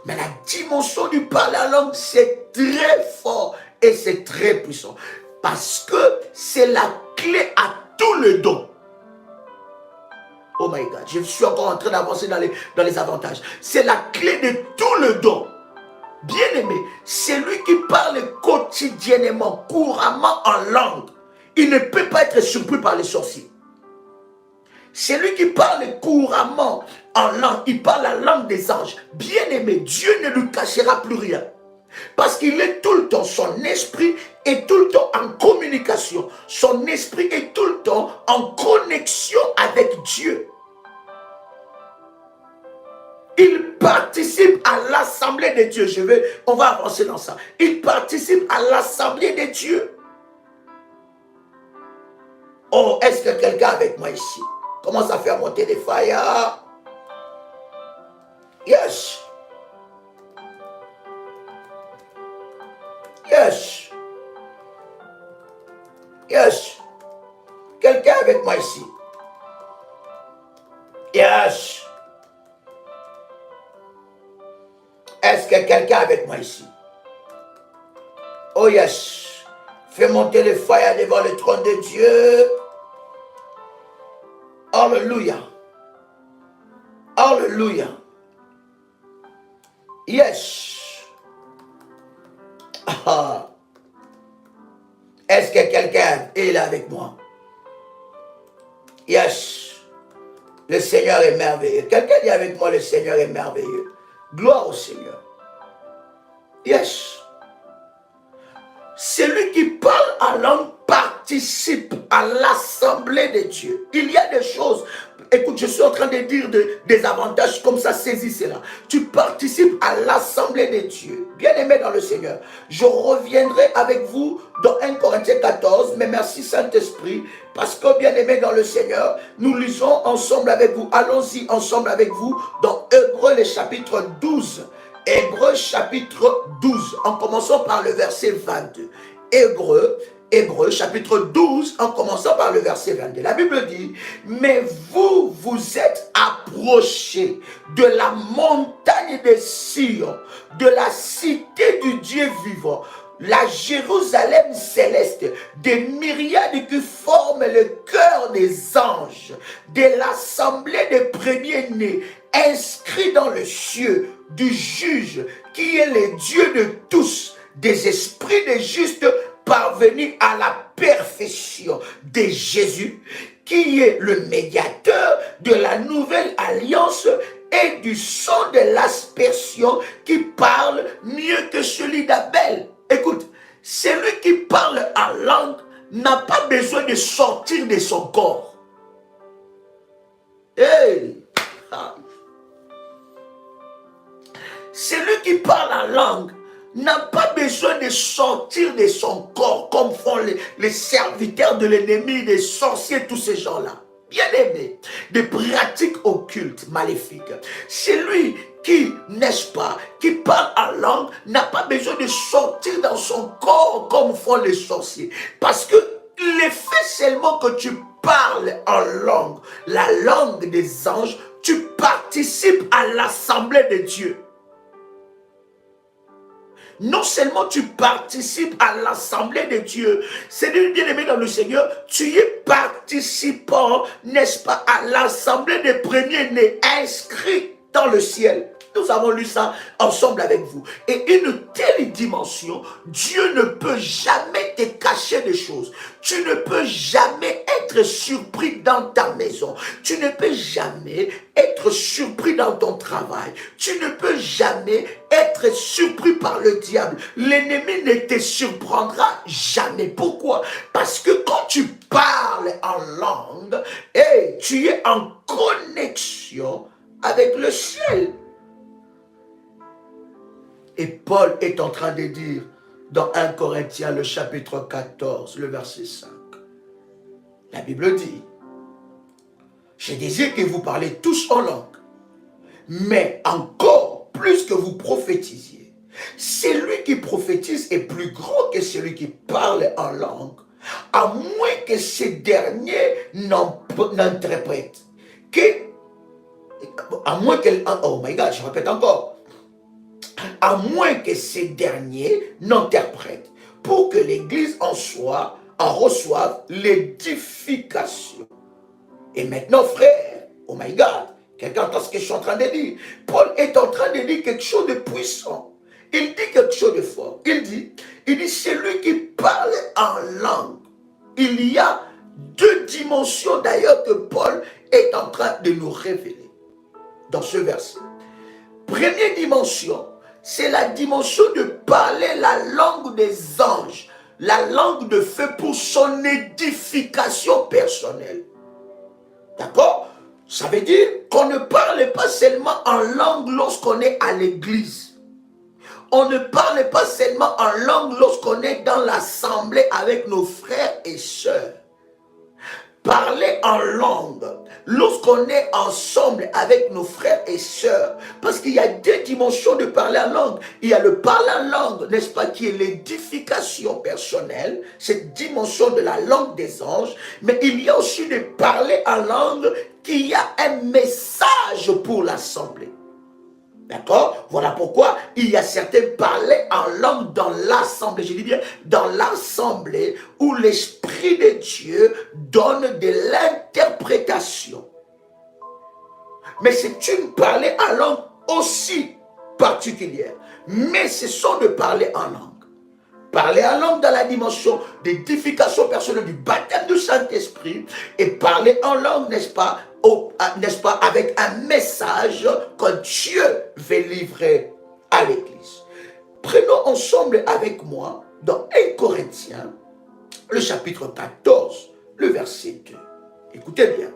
Mais la dimension du parler en langue, c'est très fort et c'est très puissant. Parce que c'est la clé à tout le don. Oh my God, je suis encore en train d'avancer dans les avantages. C'est la clé de tout le don. Bien-aimé, celui qui parle quotidiennement, couramment en langue, il ne peut pas être surpris par les sorciers. Celui qui parle couramment en langue, il parle la langue des anges. Bien-aimé, Dieu ne lui cachera plus rien. Parce qu'il est tout le temps, son esprit est tout le temps en communication. Son esprit est tout le temps en connexion avec Dieu. Il participe à l'assemblée de Dieu. On va avancer dans ça. Il participe à l'assemblée de Dieu. Oh, est-ce que quelqu'un avec moi ici commence à faire monter des fires? Yes. Yes. Yes. Quelqu'un avec moi ici? Yes. Est-ce que quelqu'un avec moi ici? Oh yes. Fais monter le fire devant le trône de Dieu. Alléluia. Alléluia. Yes. Ah. Est-ce que quelqu'un est là avec moi? Yes. Le Seigneur est merveilleux. Quelqu'un dit avec moi, le Seigneur est merveilleux. Gloire au Seigneur. Yes. Celui qui parle en langue participe à l'assemblée de Dieu. Il y a des choses. Écoute, je suis en train de dire des avantages comme ça, saisis cela. Tu participes à l'assemblée de Dieu. Bien-aimé dans le Seigneur, je reviendrai avec vous dans 1 Corinthiens 14, mais merci Saint-Esprit, parce que bien-aimé dans le Seigneur, nous lisons ensemble avec vous, allons-y ensemble avec vous dans Hébreux, le chapitre 12. Hébreux chapitre 12, en commençant par le verset 22. Hébreux chapitre 12, en commençant par le verset 22. La Bible dit, mais vous, vous êtes approchés de la montagne de Sion, de la cité du Dieu vivant, la Jérusalem céleste, des myriades qui forment le cœur des anges, de l'assemblée des premiers-nés, inscrits dans le cieux, du juge, qui est le Dieu de tous, des esprits des justes parvenus à la perfection de Jésus, qui est le médiateur de la nouvelle alliance et du sang de l'aspersion qui parle mieux que celui d'Abel. Écoute, celui qui parle en langue n'a pas besoin de sortir de son corps. Hey! Celui qui parle en langue n'a pas besoin de sortir de son corps comme font les serviteurs de l'ennemi, les sorciers, tous ces gens-là. Bien aimé, des pratiques occultes, maléfiques. Celui qui, n'est-ce pas, qui parle en langue n'a pas besoin de sortir dans son corps comme font les sorciers. Parce que l'effet seulement que tu parles en langue, la langue des anges, tu participes à l'assemblée de Dieu. Non seulement tu participes à l'assemblée de Dieu, c'est bien-aimé dans le Seigneur, tu es participant, n'est-ce pas, à l'assemblée des premiers-nés inscrits dans le ciel. Nous avons lu ça ensemble avec vous. Et une telle dimension, Dieu ne peut jamais te cacher des choses. Tu ne peux jamais être surpris dans ta maison. Tu ne peux jamais être surpris dans ton travail. Tu ne peux jamais être surpris par le diable. L'ennemi ne te surprendra jamais. Pourquoi? Parce que quand tu parles en langue, tu es en connexion avec le ciel. Et Paul est en train de dire dans 1 Corinthiens, le chapitre 14, le verset 5. La Bible dit, je désire que vous parlez tous en langue, mais encore plus que vous prophétisiez. Celui qui prophétise est plus grand que celui qui parle en langue, à moins que ces derniers n'interprètent. À moins que... Oh my God, je répète encore. À moins que ces derniers n'interprètent, pour que l'Église en reçoive l'édification. Et maintenant, frère, oh my God, quelqu'un entend ce que je suis en train de dire. Paul est en train de dire quelque chose de puissant. Il dit quelque chose de fort. Il dit, celui qui parle en langue. Il y a deux dimensions d'ailleurs que Paul est en train de nous révéler dans ce verset. Première dimension, c'est la dimension de parler la langue des anges, la langue de feu pour son édification personnelle. D'accord? Ça veut dire qu'on ne parle pas seulement en langue lorsqu'on est à l'église. On ne parle pas seulement en langue lorsqu'on est dans l'assemblée avec nos frères et sœurs. Parler en langue lorsqu'on est ensemble avec nos frères et sœurs, parce qu'il y a deux dimensions de parler en langue. Il y a le parler en langue, n'est-ce pas, qui est l'édification personnelle, cette dimension de la langue des anges, mais il y a aussi le parler en langue qui a un message pour l'assemblée. D'accord? Voilà pourquoi il y a certains parler en langue dans l'assemblée. Je dis bien dans l'assemblée où l'Esprit de Dieu donne de l'interprétation. Mais c'est une parler en langue aussi particulière. Mais ce sont de parler en langue. Parler en langue dans la dimension d'édification personnelle du baptême du Saint-Esprit et parler en langue, n'est-ce pas, avec un message que Dieu veut livrer à l'Église. Prenons ensemble avec moi dans 1 Corinthiens, le chapitre 14, le verset 2. Écoutez bien,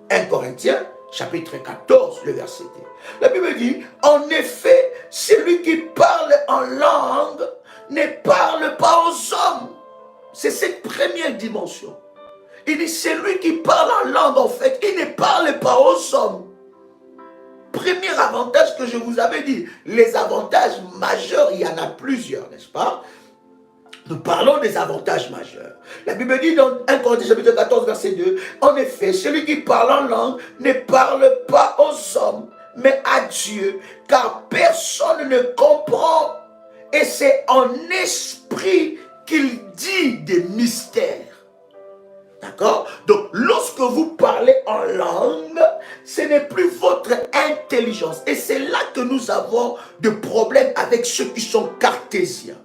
1 Corinthiens, chapitre 14, le verset 2. La Bible dit, en effet, celui qui parle en langue ne parle pas aux hommes. C'est cette première dimension. Il dit, celui qui parle en langue, en fait, il ne parle pas aux hommes. premier avantage que je vous avais dit. Les avantages majeurs, il y en a plusieurs, n'est-ce pas? Nous parlons des avantages majeurs. La Bible dit dans 1 Corinthiens chapitre 14, verset 2, en effet, celui qui parle en langue ne parle pas aux hommes, mais à Dieu, car personne ne comprend. Et c'est en esprit qu'il dit des mystères. D'accord? Donc, lorsque vous parlez en langue, ce n'est plus votre intelligence. Et c'est là que nous avons des problèmes avec ceux qui sont cartésiens.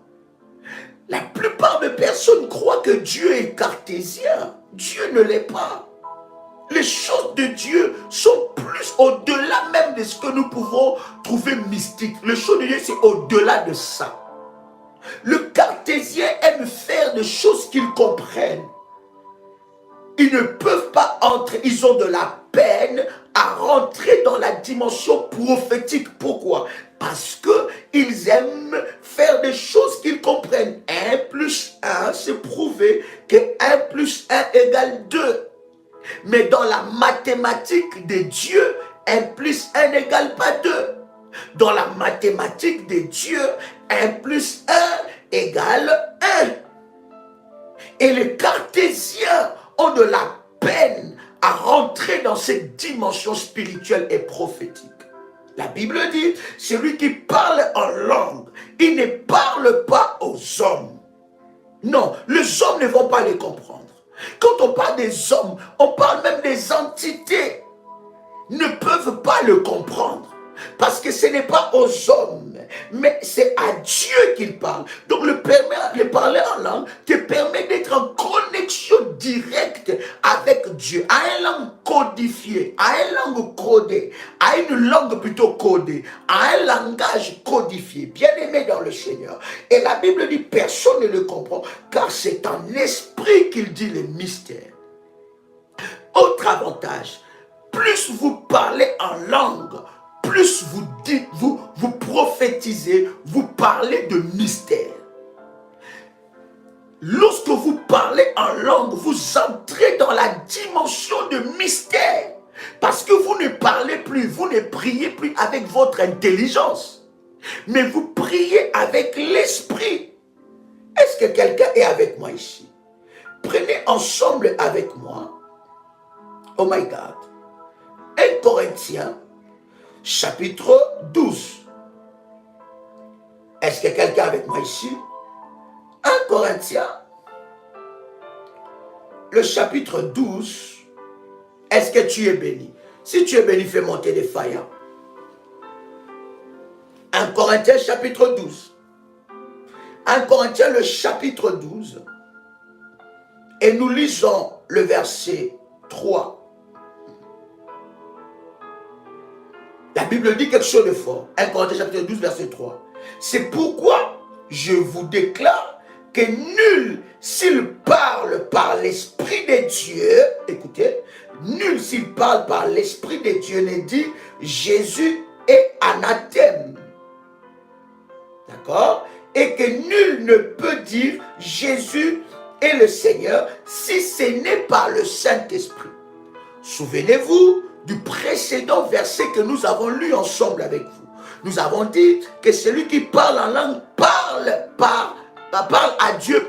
La plupart des personnes croient que Dieu est cartésien. Dieu ne l'est pas. Les choses de Dieu sont plus au-delà même de ce que nous pouvons trouver mystique. Les choses de Dieu, c'est au-delà de ça. Le cartésien aime faire des choses qu'il comprenne. Ils ne peuvent pas entrer, ils ont de la peine à rentrer dans la dimension prophétique. Pourquoi? Parce qu'ils aiment faire des choses qu'ils comprennent. 1 plus 1, c'est prouvé que 1 plus 1 égale 2. Mais dans la mathématique de Dieu, 1 plus 1 n'égale pas 2. Dans la mathématique de Dieu, 1 plus 1 égale 1. Et les cartésiens ont de la peine à rentrer dans cette dimension spirituelle et prophétique. La Bible dit, celui qui parle en langue, il ne parle pas aux hommes. Non, les hommes ne vont pas les comprendre. Quand on parle des hommes, on parle même des entités, ne peuvent pas le comprendre. Parce que ce n'est pas aux hommes, mais c'est à Dieu qu'il parle. Donc le parler en langue te permet d'être en connexion directe avec Dieu, à une langue codifiée, à une langue codée, à une langue plutôt codée, à un langage codifié, bien aimé dans le Seigneur. Et la Bible dit personne ne le comprend, car c'est en esprit qu'il dit les mystères. Autre avantage, plus vous parlez en langue, plus vous dites, vous prophétisez, vous parlez de mystère. Lorsque vous parlez en langue, vous entrez dans la dimension de mystère. Parce que vous ne parlez plus, vous ne priez plus avec votre intelligence. Mais vous priez avec l'esprit. Est-ce que quelqu'un est avec moi ici? Prenez ensemble avec moi, oh my God, 1 Corinthiens, chapitre 12. Est-ce que quelqu'un est avec moi ici? 1 Corinthiens, le chapitre 12. Est-ce que tu es béni? Si tu es béni, fais monter des failles. 1 Corinthiens, chapitre 12. 1 Corinthiens, le chapitre 12. Et nous lisons le verset 3. La Bible dit quelque chose de fort. 1 Corinthiens chapitre 12, verset 3. C'est pourquoi je vous déclare que nul, s'il parle par l'Esprit de Dieu, écoutez, nul s'il parle par l'Esprit de Dieu ne dit Jésus est anathème. D'accord? Et que nul ne peut dire Jésus est le Seigneur si ce n'est par le Saint-Esprit. Souvenez-vous du précédent verset que nous avons lu ensemble avec vous. Nous avons dit que celui qui parle en langue parle à Dieu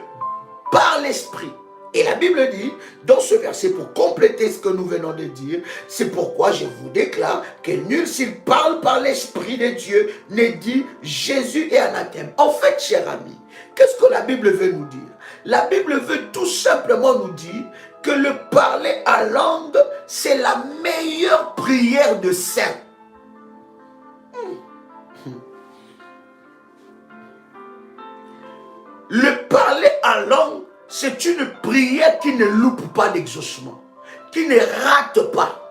par l'Esprit. Et la Bible dit, dans ce verset, pour compléter ce que nous venons de dire, c'est pourquoi je vous déclare que nul s'il parle par l'Esprit de Dieu ne dit Jésus est anathème. En fait, cher ami, qu'est-ce que la Bible veut nous dire? La Bible veut tout simplement nous dire que le parler en langue, c'est la meilleure prière de saint. Le parler en langue, c'est une prière qui ne loupe pas d'exaucement, qui ne rate pas.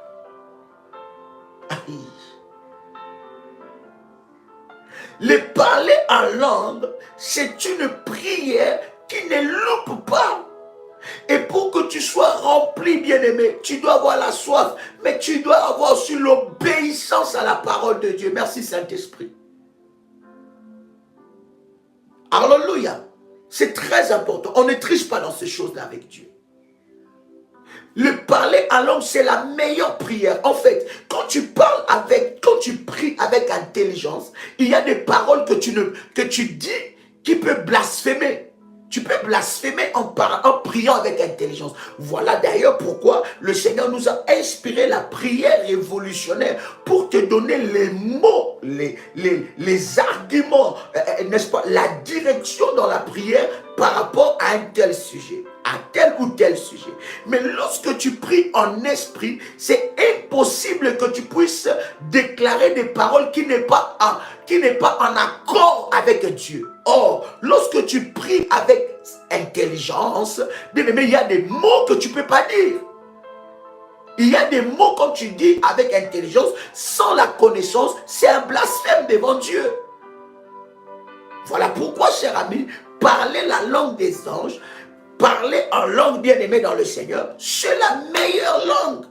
Le parler en langue, c'est une prière qui ne loupe pas. Et pour que tu sois rempli, bien-aimé, tu dois avoir la soif, mais tu dois avoir aussi l'obéissance à la parole de Dieu. Merci Saint-Esprit. Alléluia. C'est très important. On ne triche pas dans ces choses-là avec Dieu. Le parler en langue, c'est la meilleure prière. En fait, quand tu pries avec intelligence, il y a des paroles que tu dis qui peuvent blasphémer. Tu peux blasphémer en priant avec intelligence. Voilà d'ailleurs pourquoi le Seigneur nous a inspiré la prière révolutionnaire pour te donner les mots, les arguments, n'est-ce pas, la direction dans la prière par rapport à un tel sujet, à tel ou tel sujet. Mais lorsque tu pries en esprit, c'est impossible que tu puisses déclarer des paroles qui n'est pas en accord avec Dieu. Or, lorsque tu pries avec intelligence, bien aimé, il y a des mots que tu ne peux pas dire. Il y a des mots quand tu dis avec intelligence, sans la connaissance, c'est un blasphème devant Dieu. Voilà pourquoi, cher ami, parler la langue des anges, parler en langue bien-aimée dans le Seigneur, c'est la meilleure langue.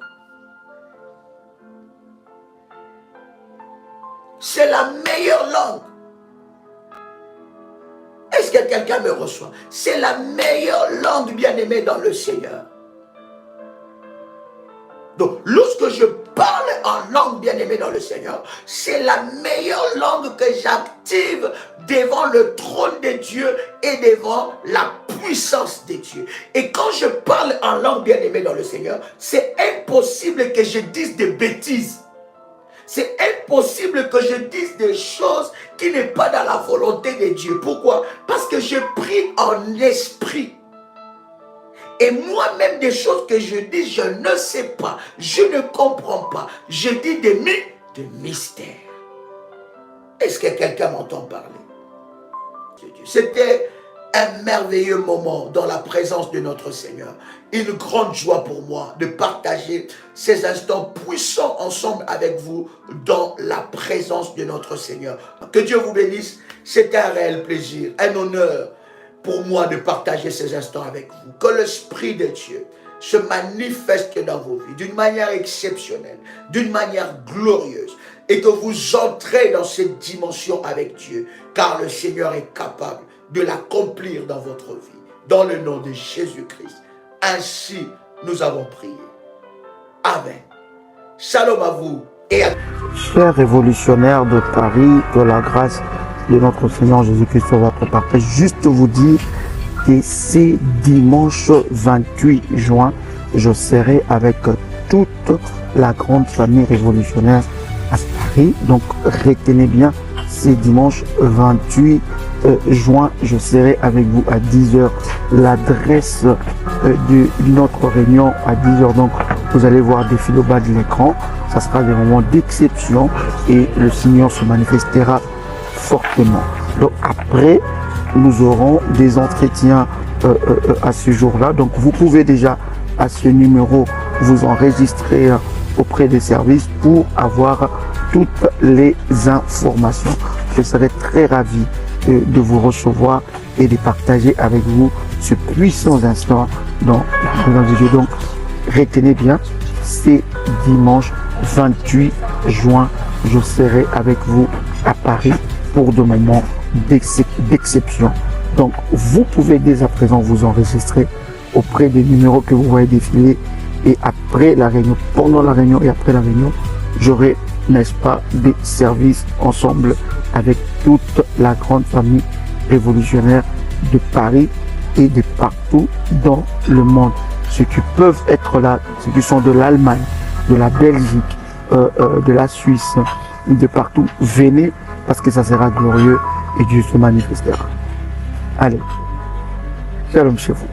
C'est la meilleure langue. Est-ce que quelqu'un me reçoit? C'est la meilleure langue bien-aimée dans le Seigneur. Donc, lorsque je parle en langue bien-aimée dans le Seigneur, c'est la meilleure langue que j'active devant le trône de Dieu et devant la puissance de Dieu. Et quand je parle en langue bien-aimée dans le Seigneur, c'est impossible que je dise des bêtises. C'est impossible que je dise des choses qui n'est pas dans la volonté de Dieu. Pourquoi? Parce que je prie en esprit. Et moi-même, des choses que je dis, je ne sais pas, je ne comprends pas. Je dis des mystères. Est-ce que quelqu'un m'entend parler? C'était un merveilleux moment dans la présence de notre Seigneur. Une grande joie pour moi de partager ces instants puissants ensemble avec vous dans la présence de notre Seigneur. Que Dieu vous bénisse. C'est un réel plaisir, un honneur pour moi de partager ces instants avec vous. Que l'Esprit de Dieu se manifeste dans vos vies d'une manière exceptionnelle, d'une manière glorieuse, et que vous entrez dans cette dimension avec Dieu, car le Seigneur est capable de l'accomplir dans votre vie, dans le nom de Jésus-Christ. Ainsi, nous avons prié. Amen. Shalom à vous et à tous. Chers révolutionnaires de Paris, que la grâce de notre Seigneur Jésus-Christ soit votre partage. Juste vous dire que c'est dimanche 28 juin, je serai avec toute la grande famille révolutionnaire à Paris. Donc retenez bien, c'est dimanche 28 juin, je serai avec vous à 10h. L'adresse de notre réunion à 10h. Donc vous allez voir défiler au bas de l'écran. Ça sera des moments d'exception et le Seigneur se manifestera fortement. Donc après, nous aurons des entretiens à ce jour-là. Donc vous pouvez déjà à ce numéro vous enregistrer auprès des services pour avoir toutes les informations. Je serai très ravi de vous recevoir et de partager avec vous ce puissant instant dans la présence de Dieu. Donc retenez bien, c'est dimanche 28 juin, je serai avec vous à Paris pour de moments d'exception. Donc, vous pouvez dès à présent vous enregistrer auprès des numéros que vous voyez défiler. Et après la réunion, pendant la réunion et après la réunion, j'aurai, n'est-ce pas, des services ensemble avec toute la grande famille révolutionnaire de Paris et de partout dans le monde. Ceux qui peuvent être là, ceux qui sont de l'Allemagne, de la Belgique, de la Suisse, de partout, venez parce que ça sera glorieux et Dieu se manifestera. Allez, shalom chez vous.